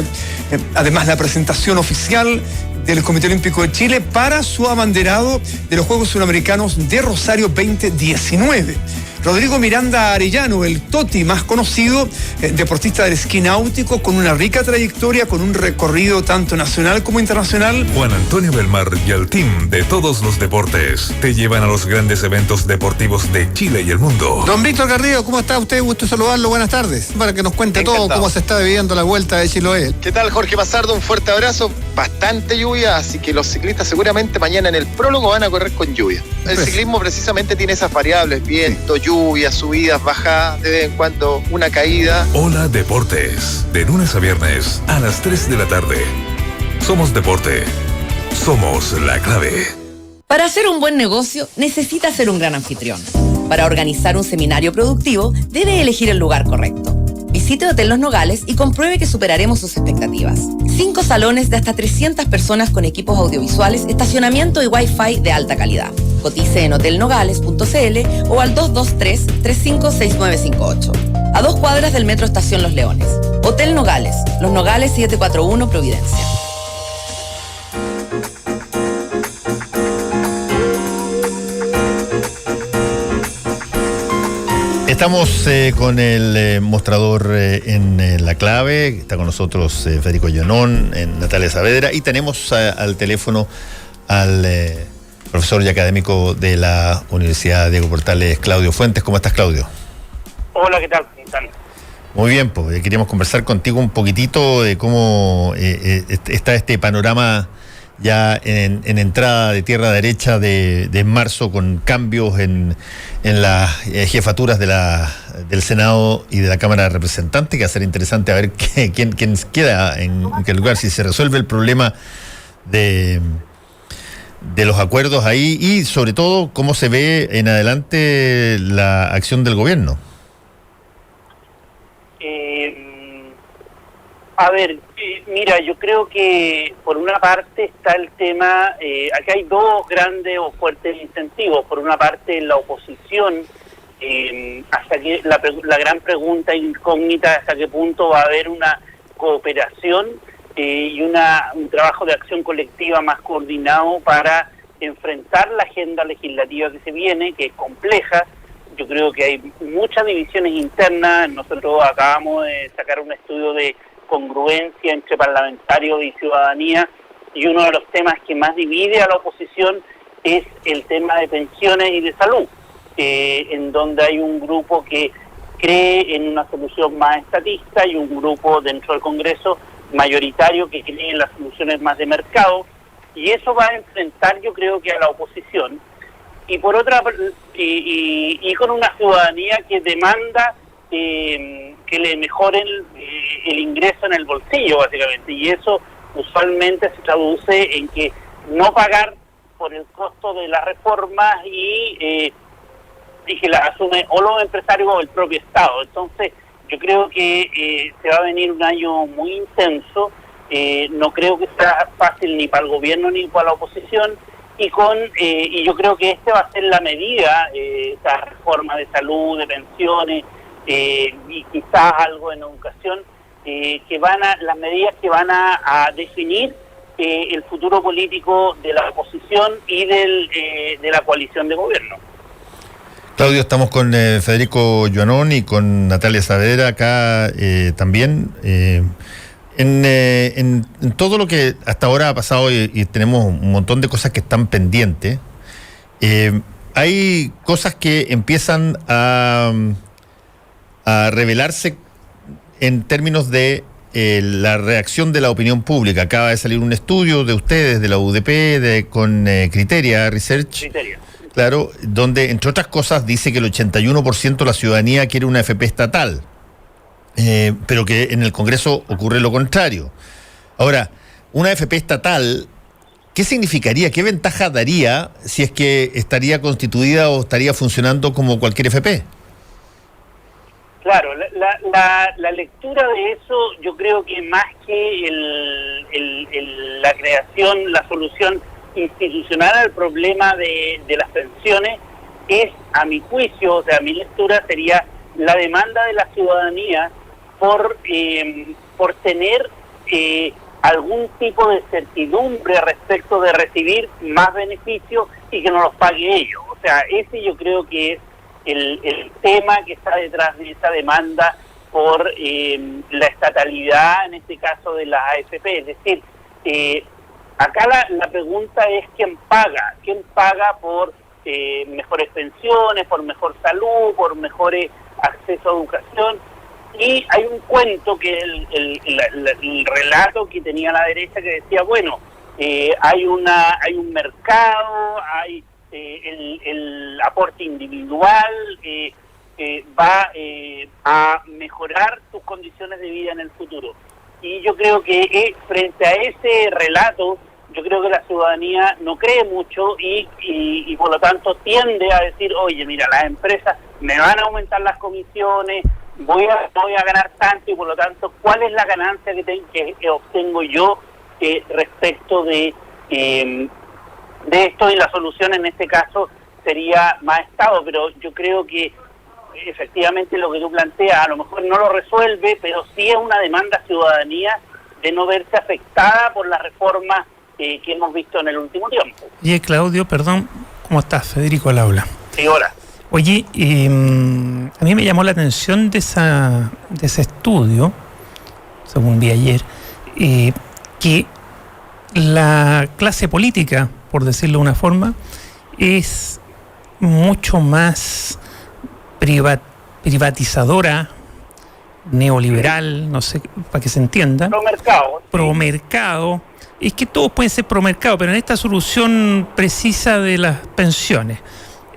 Además, la presentación oficial del Comité Olímpico de Chile para su abanderado de los Juegos Sudamericanos de Rosario 2019. Rodrigo Miranda Arellano, el Toti más conocido, deportista del esquí náutico, con una rica trayectoria, con un recorrido tanto nacional como internacional. Juan Antonio Belmar y el team de todos los deportes te llevan a los grandes eventos deportivos de Chile y el mundo. Don Víctor Garrido, ¿cómo está usted? Gusto saludarlo, buenas tardes. Para que nos cuente todo cómo se está viviendo la vuelta de Chiloé. ¿Qué tal, Jorge Mazardo? Un fuerte abrazo. Bastante lluvia, así que los ciclistas seguramente mañana en el prólogo van a correr con lluvia. El ciclismo precisamente tiene esas variables, viento, lluvia, subidas, bajadas, de vez en cuando una caída. Hola Deportes, de lunes a viernes a las 3 de la tarde. Somos deporte, somos la clave. Para hacer un buen negocio, necesita ser un gran anfitrión. Para organizar un seminario productivo, debe elegir el lugar correcto. Visite Hotel Los Nogales y compruebe que superaremos sus expectativas. 5 salones de hasta 300 personas con equipos audiovisuales, estacionamiento y Wi-Fi de alta calidad. Cotice en hotelnogales.cl o al 223-356958. A 2 cuadras del Metro Estación Los Leones. Hotel Nogales, Los Nogales 741 Providencia. Estamos con el mostrador en la clave. Está con nosotros Federico Llenón, Natalia Saavedra, y tenemos al teléfono al profesor y académico de la Universidad Diego Portales, Claudio Fuentes. ¿Cómo estás, Claudio? Hola, ¿qué tal? ¿Cómo están? Muy bien, pues queríamos conversar contigo un poquitito de cómo está este panorama ya en entrada de tierra derecha de marzo, con cambios en las jefaturas del Senado y de la Cámara de Representantes, que va a ser interesante a ver quién queda en qué lugar, si se resuelve el problema de los acuerdos ahí, y sobre todo cómo se ve en adelante la acción del gobierno. A ver, mira, yo creo que por una parte está el tema, aquí hay dos grandes o fuertes incentivos. Por una parte, la oposición, hasta que la gran pregunta incógnita, hasta qué punto va a haber una cooperación y un trabajo de acción colectiva más coordinado para enfrentar la agenda legislativa que se viene, que es compleja. Yo creo que hay muchas divisiones internas. Nosotros acabamos de sacar un estudio de congruencia entre parlamentarios y ciudadanía, y uno de los temas que más divide a la oposición es el tema de pensiones y de salud, en donde hay un grupo que cree en una solución más estatista y un grupo dentro del Congreso mayoritario que cree en las soluciones más de mercado, y eso va a enfrentar, yo creo que a la oposición, y por otra y con una ciudadanía que demanda que le mejoren el ingreso en el bolsillo, básicamente, y eso usualmente se traduce en que no pagar por el costo de las reformas y que las asume o los empresarios o el propio Estado. Entonces yo creo que se va a venir un año muy intenso. No creo que sea fácil ni para el gobierno ni para la oposición, y yo creo que va a ser la medida, esta reforma de salud, de pensiones, y quizás algo en educación, las medidas que van a definir el futuro político de la oposición y de la coalición de gobierno. Claudio, estamos con Federico Joanón y con Natalia Saavedra acá también. En todo lo que hasta ahora ha pasado, y tenemos un montón de cosas que están pendientes, hay cosas que empiezan a revelarse en términos de la reacción de la opinión pública. Acaba de salir un estudio de ustedes, de la UDP, con Criteria Research, claro, donde entre otras cosas dice que el 81% de la ciudadanía quiere una AFP estatal, pero que en el Congreso ocurre lo contrario. Ahora, una AFP estatal, ¿qué significaría? ¿Qué ventaja daría si es que estaría constituida o estaría funcionando como cualquier AFP? Claro, la lectura de eso, yo creo que más que la creación, la solución institucional al problema de las pensiones, es, a mi juicio, o sea, mi lectura sería la demanda de la ciudadanía por tener algún tipo de certidumbre respecto de recibir más beneficios y que no los pague ellos. O sea, ese yo creo que es el tema que está detrás de esa demanda por la estatalidad, en este caso de las AFP. Es decir, acá la pregunta es quién paga por mejores pensiones, por mejor salud, por mejor acceso a educación. Y hay un cuento que el relato que tenía la derecha, que decía, bueno, hay un mercado, hay el aporte individual va a mejorar tus condiciones de vida en el futuro. Y yo creo que frente a ese relato, yo creo que la ciudadanía no cree mucho y por lo tanto tiende a decir, oye, mira, las empresas me van a aumentar las comisiones, voy a ganar tanto, y por lo tanto, ¿cuál es la ganancia que obtengo yo respecto de esto? Y la solución en este caso sería más Estado, pero yo creo que efectivamente lo que tú planteas a lo mejor no lo resuelve, pero sí es una demanda ciudadanía de no verse afectada por las reformas que hemos visto en el último tiempo. Oye, Claudio, perdón, ¿cómo estás? Federico al habla. Sí, hola. Oye, a mí me llamó la atención de ese estudio, según vi ayer, que la clase política, por decirlo de una forma, es mucho más privatizadora, neoliberal, no sé, para que se entienda. Pro mercado. Pro mercado, es que todos pueden ser promercados, pero en esta solución precisa de las pensiones,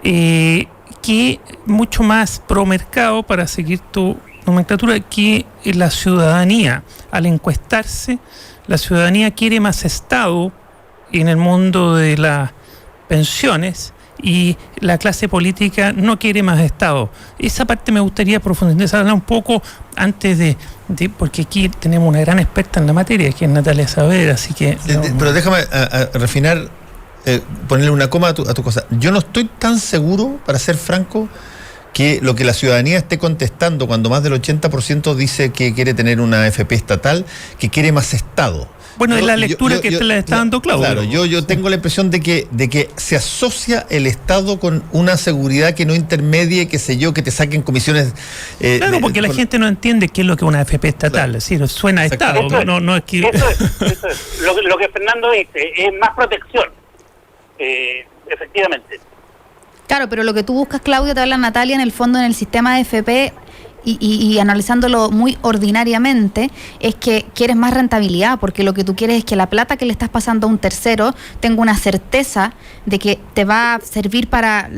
que mucho más promercado, para seguir tu nomenclatura, que la ciudadanía. Al encuestarse, la ciudadanía quiere más Estado en el mundo de las pensiones y la clase política no quiere más Estado. Esa parte me gustaría profundizarla un poco antes de porque aquí tenemos una gran experta en la materia, que es Natalia Saavedra, así que... Pero déjame refinar, ponerle una coma a tu cosa. Yo no estoy tan seguro, para ser franco, que lo que la ciudadanía esté contestando cuando más del 80% dice que quiere tener una AFP estatal, que quiere más Estado. Bueno, es la lectura que te la está dando Claudio. Claro, yo tengo la impresión de que se asocia el Estado con una seguridad que no intermedie, qué sé yo, que te saquen comisiones. Claro, porque la gente no entiende qué es lo que es una AFP estatal. Claro. Es decir, suena a Estado, no es que... Eso es. Lo que Fernando dice es más protección, efectivamente. Claro, pero lo que tú buscas, Claudio, te habla Natalia, en el fondo, en el sistema de AFP, y analizándolo muy ordinariamente, es que quieres más rentabilidad, porque lo que tú quieres es que la plata que le estás pasando a un tercero tenga una certeza de que te va a servir para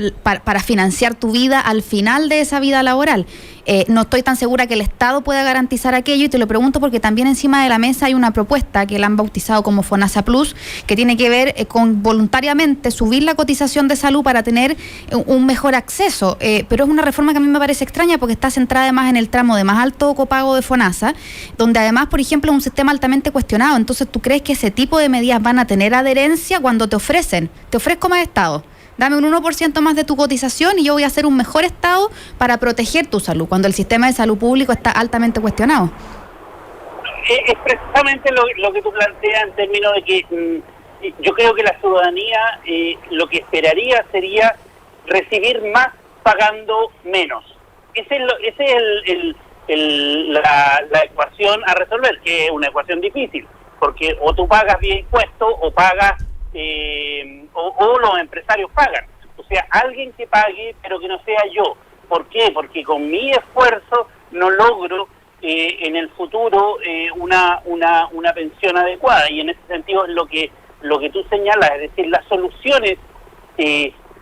financiar tu vida al final de esa vida laboral. No estoy tan segura que el Estado pueda garantizar aquello, y te lo pregunto porque también encima de la mesa hay una propuesta que la han bautizado como FONASA Plus, que tiene que ver con voluntariamente subir la cotización de salud para tener un mejor acceso, pero es una reforma que a mí me parece extraña porque está centrada además en el tramo de más alto copago de FONASA, donde además, por ejemplo, es un sistema altamente cuestionado. Entonces, ¿tú crees que ese tipo de medidas van a tener adherencia cuando te ofrezco más Estado? Dame un 1% más de tu cotización y yo voy a hacer un mejor Estado para proteger tu salud, cuando el sistema de salud público está altamente cuestionado. Es precisamente lo que tú planteas en términos de que yo creo que la ciudadanía lo que esperaría sería recibir más pagando menos. Esa es la ecuación a resolver, que es una ecuación difícil, porque o tú pagas vía impuestos o pagas... o los empresarios pagan. O sea, alguien que pague, pero que no sea yo. ¿Por qué? Porque con mi esfuerzo no logro en el futuro una pensión adecuada, y en ese sentido es lo que tú señalas, es decir, las soluciones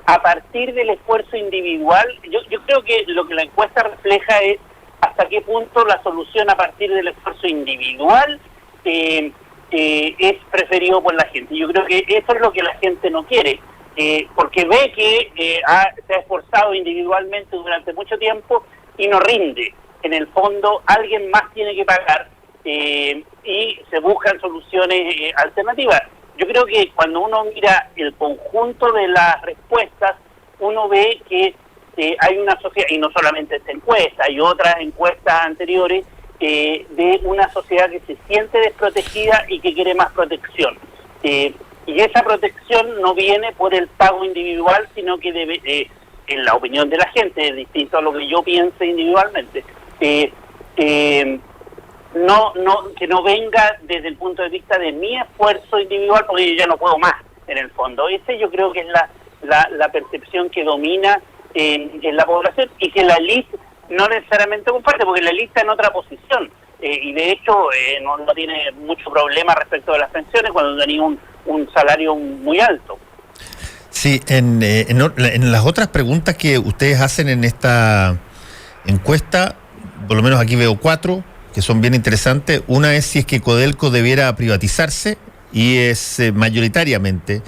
a partir del esfuerzo individual. Yo creo que lo que la encuesta refleja es hasta qué punto la solución a partir del esfuerzo individual es preferido por la gente. Yo creo que eso es lo que la gente no quiere, porque ve que se ha esforzado individualmente durante mucho tiempo y no rinde. En el fondo, alguien más tiene que pagar y se buscan soluciones alternativas. Yo creo que cuando uno mira el conjunto de las respuestas, uno ve que hay una sociedad, y no solamente esta encuesta, hay otras encuestas anteriores, de una sociedad que se siente desprotegida y que quiere más protección. Y esa protección no viene por el pago individual, sino que debe, en la opinión de la gente, es distinto a lo que yo piense individualmente, que no venga desde el punto de vista de mi esfuerzo individual, porque yo ya no puedo más, en el fondo. Ese yo creo que es la percepción que domina en la población, y que la élite no necesariamente comparte, porque la élite está en otra posición, y de hecho no tiene mucho problema respecto de las pensiones cuando tenía un salario muy alto. Sí, en las otras preguntas que ustedes hacen en esta encuesta, por lo menos aquí veo 4 que son bien interesantes. Una es si es que Codelco debiera privatizarse, y es mayoritariamente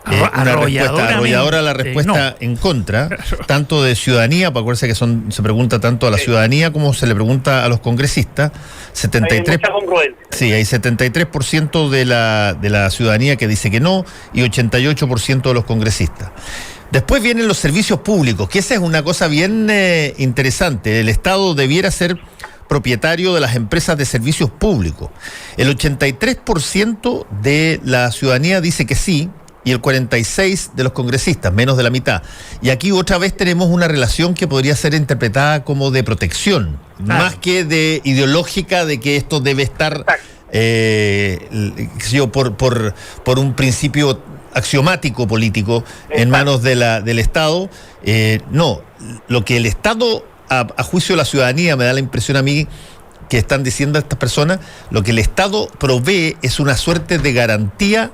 una respuesta arrolladora, la respuesta en contra, tanto de ciudadanía, para acuérdense que se pregunta tanto a la ciudadanía como se le pregunta a los congresistas. 73, sí, hay 73% de la ciudadanía que dice que no, y 88% de los congresistas. Después vienen los servicios públicos, que esa es una cosa bien interesante. El Estado debiera ser propietario de las empresas de servicios públicos. El 83% de la ciudadanía dice que sí, y el 46% de los congresistas, menos de la mitad. Y aquí otra vez tenemos una relación que podría ser interpretada como de protección, más que de ideológica, de que esto debe estar por un principio axiomático político en manos del Estado. No, lo que el Estado, a juicio de la ciudadanía, me da la impresión a mí, que están diciendo estas personas, lo que el Estado provee es una suerte de garantía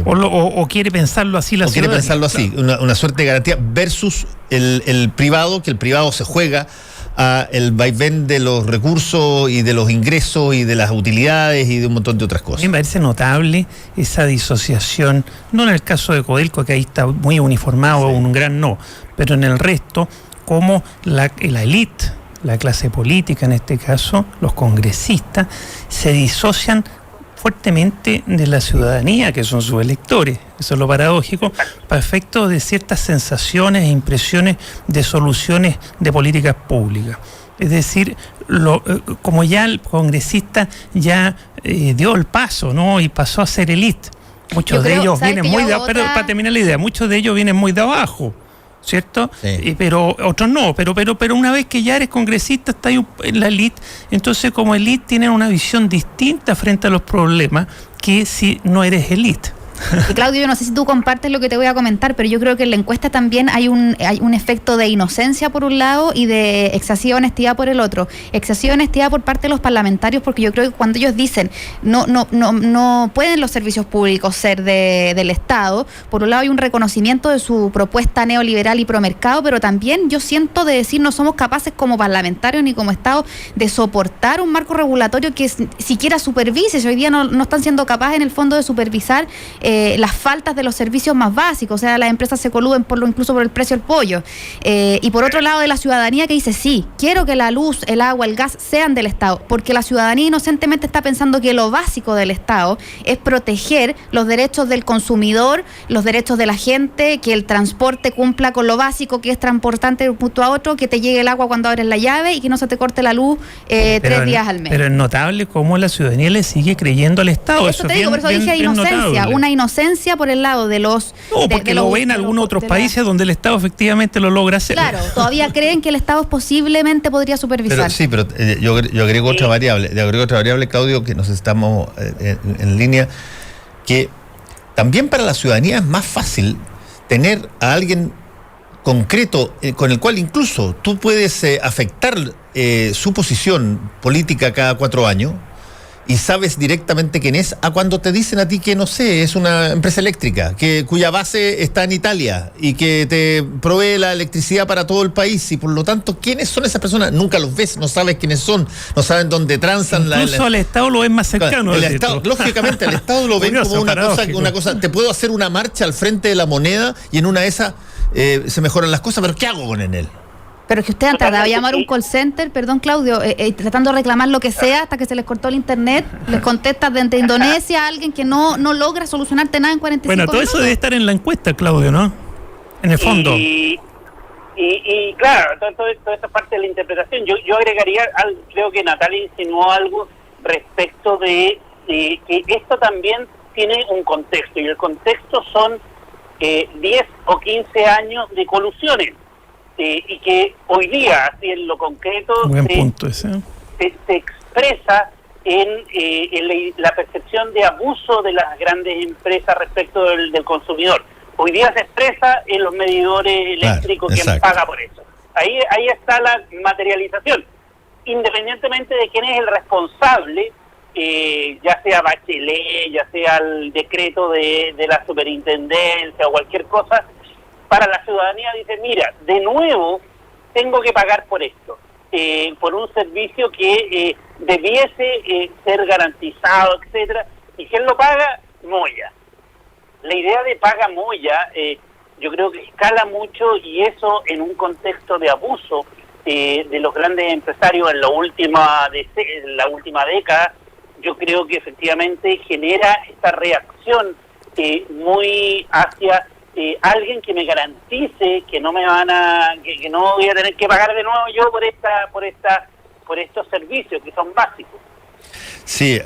o quiere pensarlo así la ciudadanía. Quiere pensarlo así, una suerte de garantía versus el privado, que el privado se juega a el vaivén de los recursos y de los ingresos y de las utilidades y de un montón de otras cosas. A mí me parece notable esa disociación, no en el caso de Codelco, que ahí está muy uniformado, un gran no, pero en el resto, como la élite, la clase política en este caso, los congresistas, se disocian fuertemente de la ciudadanía, que son sus electores. Eso es lo paradójico, para efectos de ciertas sensaciones e impresiones de soluciones de políticas públicas. Es decir, como ya el congresista ya dio el paso, ¿no? Y pasó a ser élite. Muchos de ellos vienen muy de abajo, para terminar la idea, muchos de ellos vienen muy de abajo, ¿cierto? Sí. Pero otros no, pero una vez que ya eres congresista, estás en la élite, entonces como élite tienen una visión distinta frente a los problemas que si no eres élite. Y Claudio, yo no sé si tú compartes lo que te voy a comentar, pero yo creo que en la encuesta también hay un efecto de inocencia por un lado y de excesiva honestidad por el otro. Excesiva honestidad por parte de los parlamentarios, porque yo creo que cuando ellos dicen no pueden los servicios públicos ser del Estado, por un lado hay un reconocimiento de su propuesta neoliberal y promercado, pero también yo siento de decir no somos capaces como parlamentarios ni como Estado de soportar un marco regulatorio que siquiera supervise. Si hoy día no están siendo capaces en el fondo de supervisar las faltas de los servicios más básicos, o sea, las empresas se coluden incluso por el precio del pollo. Y por otro lado de la ciudadanía que dice, sí, quiero que la luz, el agua, el gas sean del Estado, porque la ciudadanía inocentemente está pensando que lo básico del Estado es proteger los derechos del consumidor, los derechos de la gente, que el transporte cumpla con lo básico que es transportante de un punto a otro, que te llegue el agua cuando abres la llave y que no se te corte la luz 3 días al mes. Pero es notable cómo la ciudadanía le sigue creyendo al Estado. Eso te digo, por eso dije inocencia, una inocencia por el lado de los... porque lo ven en algunos otros países donde el Estado efectivamente lo logra hacer. Claro, todavía creen que el Estado posiblemente podría supervisar. Pero yo agrego otra variable, Claudio, que nos estamos en línea, que también para la ciudadanía es más fácil tener a alguien concreto con el cual incluso tú puedes afectar su posición política cada 4 años, y sabes directamente quién es, a cuando te dicen a ti que, no sé, es una empresa eléctrica, cuya base está en Italia y que te provee la electricidad para todo el país, y por lo tanto, ¿quiénes son esas personas? Nunca los ves, no sabes quiénes son, no saben dónde transan. Incluso al Estado lo ven más cercano. Lógicamente, al Estado lo ven como una cosa, te puedo hacer una marcha al frente de la moneda y en una de esas se mejoran las cosas, pero ¿qué hago con él? Pero es que usted han tratado de llamar a un call center, perdón Claudio, tratando de reclamar lo que sea hasta que se les cortó el internet, les contesta desde Indonesia a alguien que no logra solucionarte nada en 45 minutos. Bueno, todo eso debe estar en la encuesta, Claudio, ¿no? En el fondo. Y claro, todo esa parte de la interpretación. Yo agregaría, creo que Natalia insinuó algo respecto de que esto también tiene un contexto, y el contexto son 10 o 15 años de colusiones. Y que hoy día, así en lo concreto, se expresa en la percepción de abuso de las grandes empresas respecto del consumidor. Hoy día se expresa en los medidores eléctricos, quien paga por eso. Ahí está la materialización. Independientemente de quién es el responsable, ya sea Bachelet, ya sea el decreto de la superintendencia o cualquier cosa, para la ciudadanía dice, mira, de nuevo tengo que pagar por esto, por un servicio que debiese ser garantizado, etcétera. ¿Y quién lo paga? Moya. La idea de paga Moya, yo creo que escala mucho, y eso en un contexto de abuso de los grandes empresarios en la última década, yo creo que efectivamente genera esta reacción muy hacia alguien que me garantice que no me que no voy a tener que pagar de nuevo yo por estos servicios que son básicos. Sí,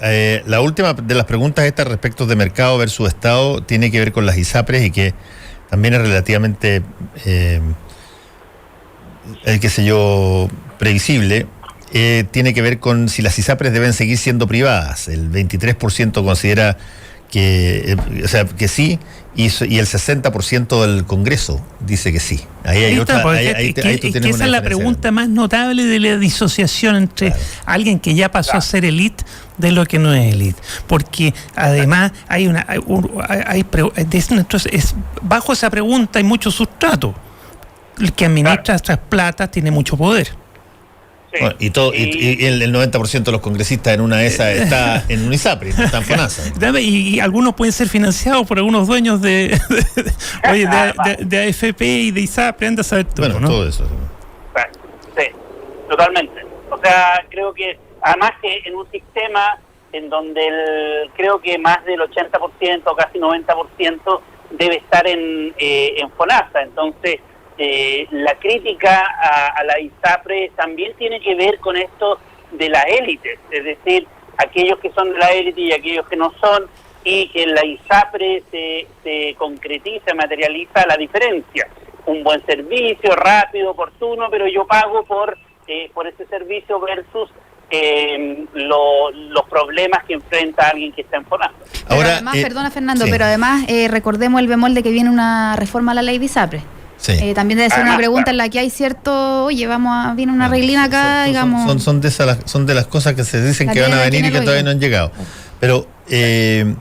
la última de las preguntas estas respecto de mercado versus Estado tiene que ver con las ISAPRES, y que también es relativamente previsible. Tiene que ver con si las ISAPRES deben seguir siendo privadas. El 23% considera o sea, que sí, y el 60% del Congreso dice que sí. Ahí hay otra. Ahí tú tienes una esa es la pregunta más notable de la disociación entre alguien que ya pasó a ser élite de lo que no es élite. Porque además bajo esa pregunta hay mucho sustrato. El que administra estas platas tiene mucho poder. Sí. Bueno, y el 90% de los congresistas en una de esas está en un ISAPRE, no está en FONASA. Y algunos pueden ser financiados por algunos dueños de AFP y de ISAPRE, anda a saber todo, bueno, ¿no? todo eso. Sí, totalmente. O sea, creo que además que en un sistema en donde creo que más del 80%, casi 90% debe estar en FONASA, entonces la crítica a la ISAPRE también tiene que ver con esto de las élites, es decir, aquellos que son de la élite y aquellos que no son, y que en la ISAPRE se concretiza, materializa la diferencia. Un buen servicio, rápido, oportuno, pero yo pago por ese servicio versus los problemas que enfrenta alguien que está en FONASA. Ahora, además, perdona Fernando, sí, pero además recordemos el bemol de que viene una reforma a la ley de ISAPRE. Sí. También debe ser una pregunta en la que hay cierto, oye, viene una reglina acá, digamos. Son de las cosas que se dicen que van a venir y que todavía no han llegado. Pero en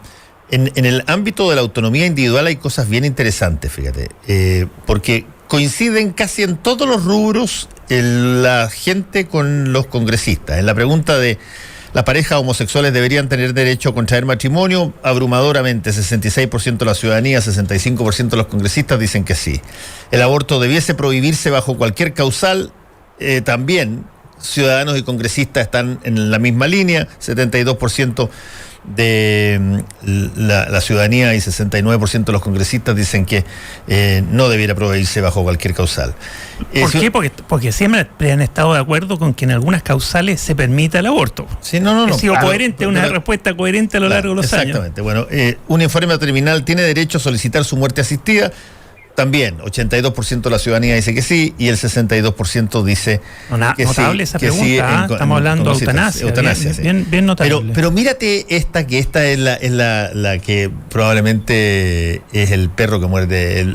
el ámbito de la autonomía individual hay cosas bien interesantes, fíjate, porque coinciden casi en todos los rubros la gente con los congresistas. En la pregunta de las parejas homosexuales deberían tener derecho a contraer matrimonio, abrumadoramente 66% de la ciudadanía, 65% de los congresistas dicen que sí. El aborto debiese prohibirse bajo cualquier causal, también ciudadanos y congresistas están en la misma línea, 72% de la ciudadanía y 69% de los congresistas dicen que no debiera prohibirse bajo cualquier causal. ¿Por qué? Porque siempre han estado de acuerdo con que en algunas causales se permita el aborto. Sí, no. Ha sido coherente, una respuesta coherente a lo largo de los años. Exactamente. Bueno, un enfermo terminal tiene derecho a solicitar su muerte asistida. También, 82% de la ciudadanía dice que sí y el 62% dice que notable sí. Esa pregunta, sí, estamos hablando de eutanasia. Bien notable. Pero mírate esta es la que probablemente es el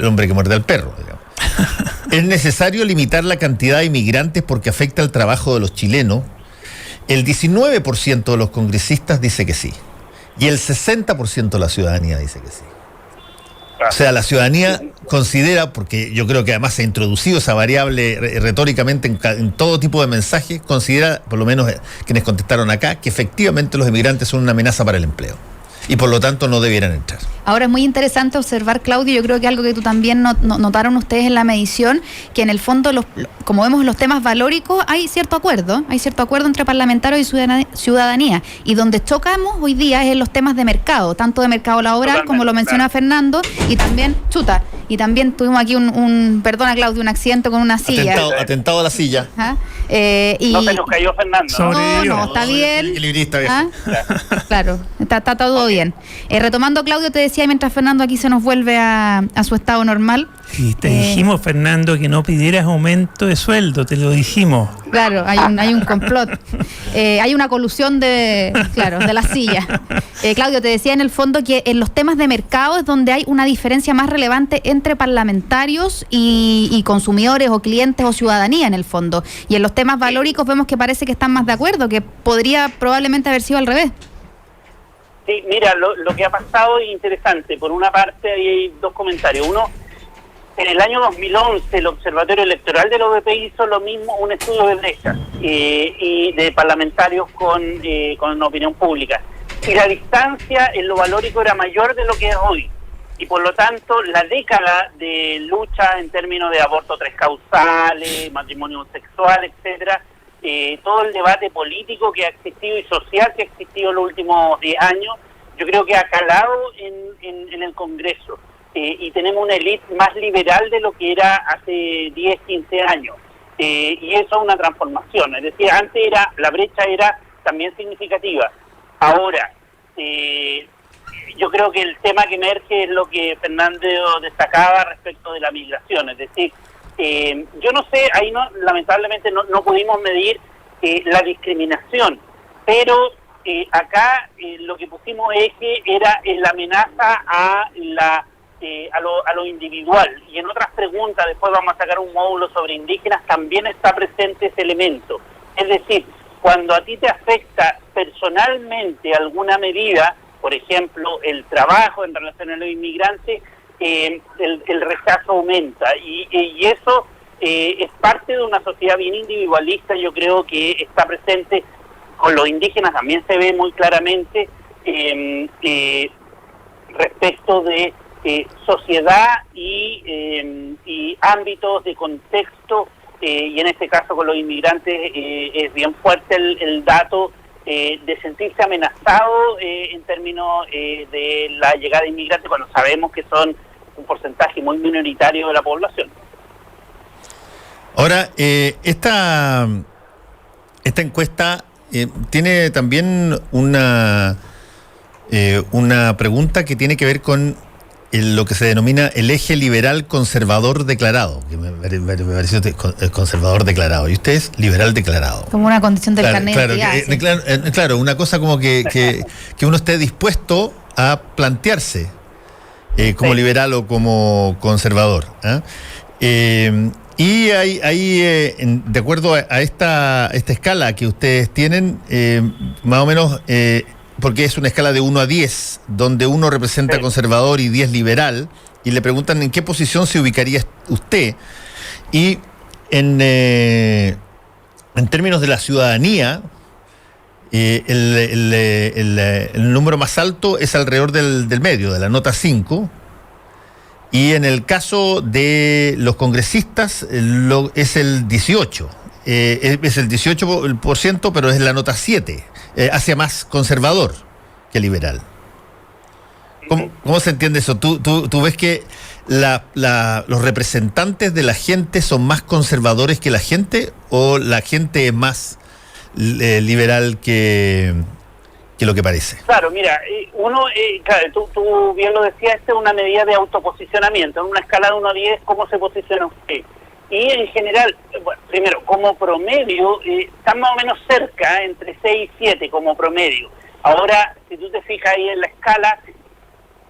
hombre que muerde al perro, digamos. Es necesario limitar la cantidad de inmigrantes porque afecta al trabajo de los chilenos. El 19% de los congresistas dice que sí y el 60% de la ciudadanía dice que sí. O sea, la ciudadanía considera, porque yo creo que además se ha introducido esa variable retóricamente en todo tipo de mensajes, considera, por lo menos quienes contestaron acá, que efectivamente los inmigrantes son una amenaza para el empleo y por lo tanto no debieran entrar. Ahora es muy interesante observar, Claudio, yo creo que algo que tú también notaron ustedes en la medición, que en el fondo, como vemos en los temas valóricos, hay cierto acuerdo entre parlamentarios y ciudadanía, y donde chocamos hoy día es en los temas de mercado, tanto de mercado laboral, como lo menciona Fernando, y también, tuvimos aquí perdona Claudio, un accidente con una silla. Atentado a la silla. ¿Ah? No se nos cayó Fernando. No, está bien. Equilibrista, ¿Ah? Claro, está todo bien. Retomando, Claudio, te decía mientras Fernando aquí se nos vuelve a su estado normal. Y te dijimos, Fernando, que no pidieras aumento de sueldo, te lo dijimos. Claro, hay un complot. Hay una colusión de la silla. Claudio, te decía en el fondo que en los temas de mercado es donde hay una diferencia más relevante entre parlamentarios y consumidores o clientes o ciudadanía en el fondo. Y en los temas valóricos vemos que parece que están más de acuerdo, que podría probablemente haber sido al revés. Sí, mira, lo que ha pasado es interesante. Por una parte, hay dos comentarios. Uno, en el año 2011, el Observatorio Electoral de la OVP hizo lo mismo, un estudio de brechas y de parlamentarios con opinión pública. Y la distancia en lo valórico era mayor de lo que es hoy. Y por lo tanto, la década de lucha en términos de aborto 3 causales, matrimonio sexual, etcétera, todo el debate político que ha existido y social que ha existido en los últimos 10 años, yo creo que ha calado en el Congreso. Y tenemos una élite más liberal de lo que era hace 10, 15 años. Y eso es una transformación. Es decir, antes la brecha era también significativa. Ahora, yo creo que el tema que emerge es lo que Fernando destacaba respecto de la migración. Es decir, yo no sé, ahí lamentablemente no pudimos medir la discriminación, pero acá lo que pusimos eje era la amenaza a lo individual, y en otras preguntas, después vamos a sacar un módulo sobre indígenas, también está presente ese elemento. Es decir, cuando a ti te afecta personalmente alguna medida, por ejemplo, el trabajo en relación a los inmigrantes, el rechazo aumenta, y eso es parte de una sociedad bien individualista. Yo creo que está presente con los indígenas, también se ve muy claramente respecto de sociedad y ámbitos de contexto, y en este caso con los inmigrantes es bien fuerte el dato de sentirse amenazado en términos de la llegada de inmigrantes, cuando sabemos que son un porcentaje muy minoritario de la población. Ahora, esta encuesta tiene también una pregunta que tiene que ver con lo que se denomina el eje liberal conservador declarado, que me pareció conservador declarado, y usted es liberal declarado. Como una condición del carnet de identidad. Claro, una cosa como que uno esté dispuesto a plantearse como liberal o como conservador. Y hay de acuerdo a esta escala que ustedes tienen, más o menos, porque es una escala de 1 a 10, donde 1 representa conservador y 10 liberal, y le preguntan en qué posición se ubicaría usted. Y en términos de la ciudadanía, el número más alto es alrededor del medio, de la nota 5. Y en el caso de los congresistas es el 18. Es el 18%, pero es la nota 7. Hacia más conservador que liberal. ¿Cómo se entiende eso? ¿Tú ves que los representantes de la gente son más conservadores que la gente, o la gente es más liberal que lo que parece? Claro, mira, claro, tú bien lo decías, esta es una medida de autoposicionamiento, en una escala de 1 a 10, ¿cómo se posiciona usted? Y en general, bueno, primero, como promedio, están más o menos cerca, entre 6 y 7 como promedio. Ahora, si tú te fijas ahí en la escala,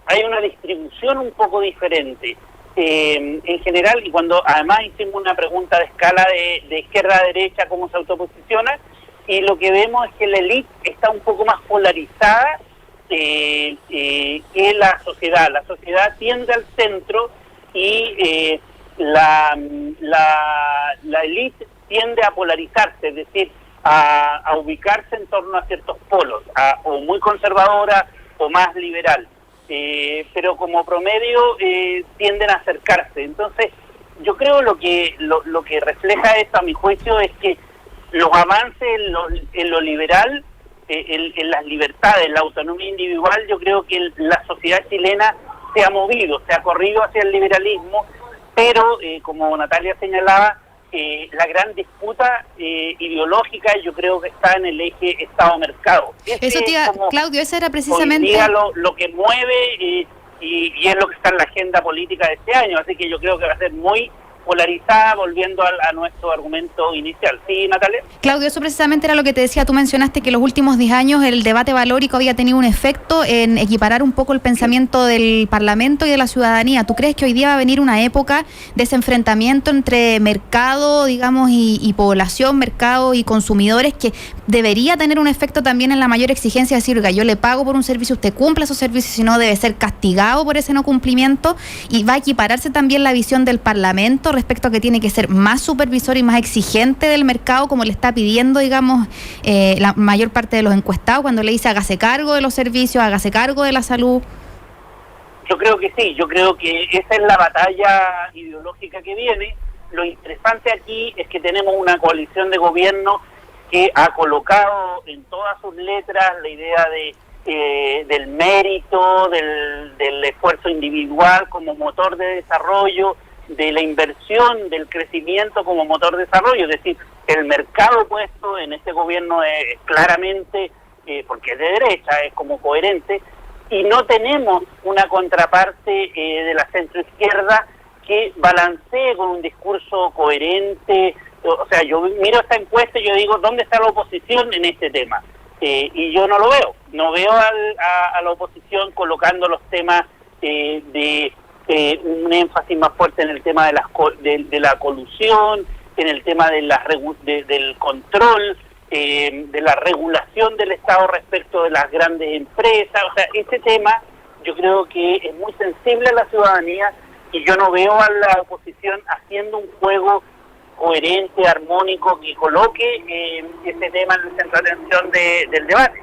hay una distribución un poco diferente. En general, y cuando además hicimos una pregunta de escala de izquierda a derecha, cómo se autoposiciona, y lo que vemos es que la élite está un poco más polarizada que la sociedad. La sociedad tiende al centro y la élite tiende a polarizarse, es decir, a ubicarse en torno a ciertos polos, o muy conservadora o más liberal. Pero como promedio tienden a acercarse. Entonces, yo creo lo que refleja esto, a mi juicio, es que los avances en lo liberal, en las libertades, en la autonomía individual, yo creo que la sociedad chilena se ha movido, se ha corrido hacia el liberalismo, pero como Natalia señalaba, la gran disputa ideológica yo creo que está en el eje Estado-Mercado. Eso, tía, Claudio, esa era precisamente... Hoy día lo que mueve y es lo que está en la agenda política de este año, así que yo creo que va a ser muy polarizada, volviendo a nuestro argumento inicial. ¿Sí, Natalia? Claudio, eso precisamente era lo que te decía. Tú mencionaste que los últimos 10 años el debate valórico había tenido un efecto en equiparar un poco el pensamiento del Parlamento y de la ciudadanía. ¿Tú crees que hoy día va a venir una época de ese enfrentamiento entre mercado, digamos, y población, mercado y consumidores, que debería tener un efecto también en la mayor exigencia de decir, oiga, yo le pago por un servicio, usted cumple esos servicios, si no debe ser castigado por ese no cumplimiento? Y va a equipararse también la visión del Parlamento respecto a que tiene que ser más supervisor y más exigente del mercado, como le está pidiendo, digamos, la mayor parte de los encuestados, cuando le dice hágase cargo de los servicios, hágase cargo de la salud. Yo creo que sí, yo creo que esa es la batalla ideológica que viene. Lo interesante aquí es que tenemos una coalición de gobierno que ha colocado en todas sus letras la idea del mérito, del esfuerzo individual como motor de desarrollo, de la inversión, del crecimiento como motor de desarrollo. Es decir, el mercado puesto en este gobierno es claramente, porque es de derecha, es como coherente, y no tenemos una contraparte de la centroizquierda que balancee con un discurso coherente. O sea, yo miro esta encuesta y yo digo, ¿dónde está la oposición en este tema? y yo no lo veo. No veo a la oposición colocando los temas de un énfasis más fuerte en el tema de la colusión, en el tema de del control, de la regulación del Estado respecto de las grandes empresas. O sea, ese tema yo creo que es muy sensible a la ciudadanía y yo no veo a la oposición haciendo un juego coherente, armónico, que coloque ese tema en el centro de atención del debate.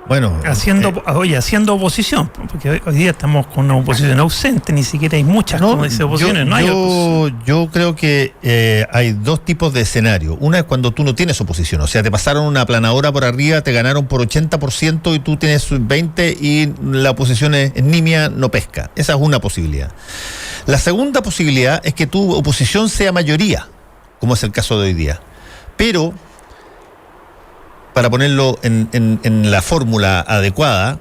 Bueno, haciendo oposición, porque hoy día estamos con una oposición ausente, ni siquiera hay muchas, como dice oposiciones, yo creo que hay dos tipos de escenario. Una es cuando tú no tienes oposición, o sea, te pasaron una aplanadora por arriba, te ganaron por 80% y tú tienes 20% y la oposición es nimia, no pesca. Esa es una posibilidad. La segunda posibilidad es que tu oposición sea mayoría, como es el caso de hoy día. Pero para ponerlo en la fórmula adecuada,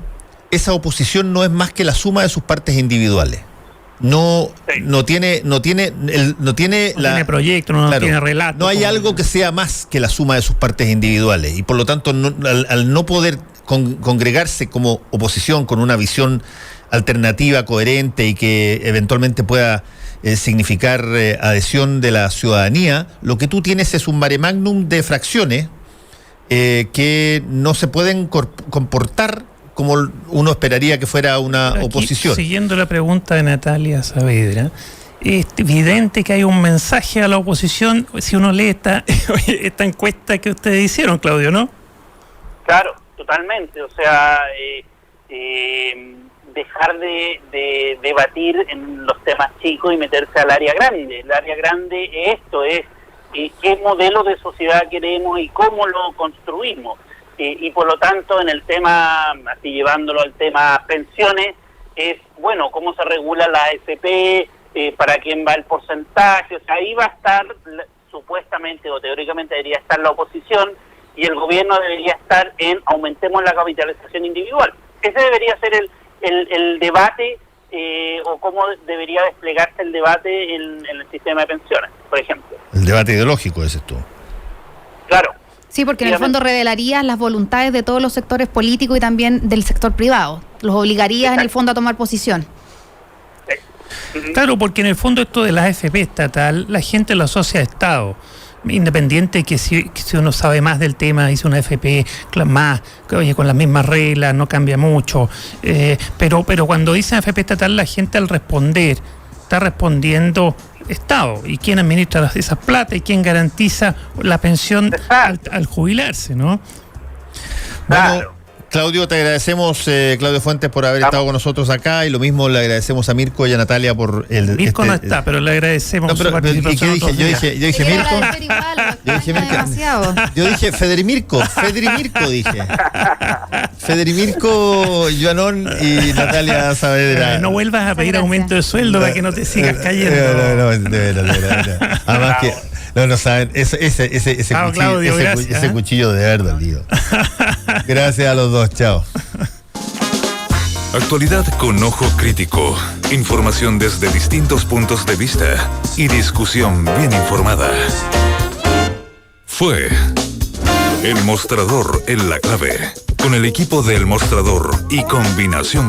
esa oposición no es más que la suma de sus partes individuales. No tiene proyecto, no tiene relato. No hay algo que sea más que la suma de sus partes individuales y por lo tanto al no poder congregarse como oposición con una visión alternativa, coherente y que eventualmente pueda significar adhesión de la ciudadanía, lo que tú tienes es un mare magnum de fracciones que no se pueden comportar como uno esperaría que fuera una oposición. Siguiendo la pregunta de Natalia Saavedra, es evidente que hay un mensaje a la oposición si uno lee esta encuesta que ustedes hicieron, Claudio, ¿no? Claro, totalmente. O sea, dejar de debatir en los temas chicos y meterse al área grande. El área grande es qué modelo de sociedad queremos y cómo lo construimos. Y por lo tanto, en el tema, así llevándolo al tema pensiones, es, bueno, cómo se regula la AFP, para quién va el porcentaje. O sea, ahí va a estar, supuestamente o teóricamente debería estar la oposición y el gobierno debería estar en aumentemos la capitalización individual. Ese debería ser el debate, o cómo debería desplegarse el debate en el sistema de pensiones, por ejemplo. El debate ideológico, ese es tú. Claro. Sí, porque en el fondo revelarías las voluntades de todos los sectores políticos y también del sector privado. Los obligarías en el fondo a tomar posición. Claro, porque en el fondo esto de la AFP estatal, la gente lo asocia a Estado. Independiente que si uno sabe más del tema, dice una AFP más, con las mismas reglas, no cambia mucho. Pero cuando dicen AFP estatal, la gente al responder está respondiendo Estado. ¿Y quién administra esas plata y quién garantiza la pensión al jubilarse, no? Bueno, Claudio, te agradecemos, Claudio Fuentes, por haber estado con nosotros acá, y lo mismo le agradecemos a Mirko y a Natalia por el... Mirko no está, pero le agradecemos su participación. ¿Y qué dije? Yo dije Mirko. Yo dije Federimirko dije. Federimirko, Joanón y Natalia Saavedra. No vuelvas a pedir aumento de sueldo para que no te sigas cayendo. No. Además que... No saben, ese cuchillo, Claudio, ese cuchillo de haber dolido. Gracias a los dos, chao. Actualidad con ojo crítico, información desde distintos puntos de vista y discusión bien informada. Fue El Mostrador en la Clave, con el equipo del Mostrador y Combinación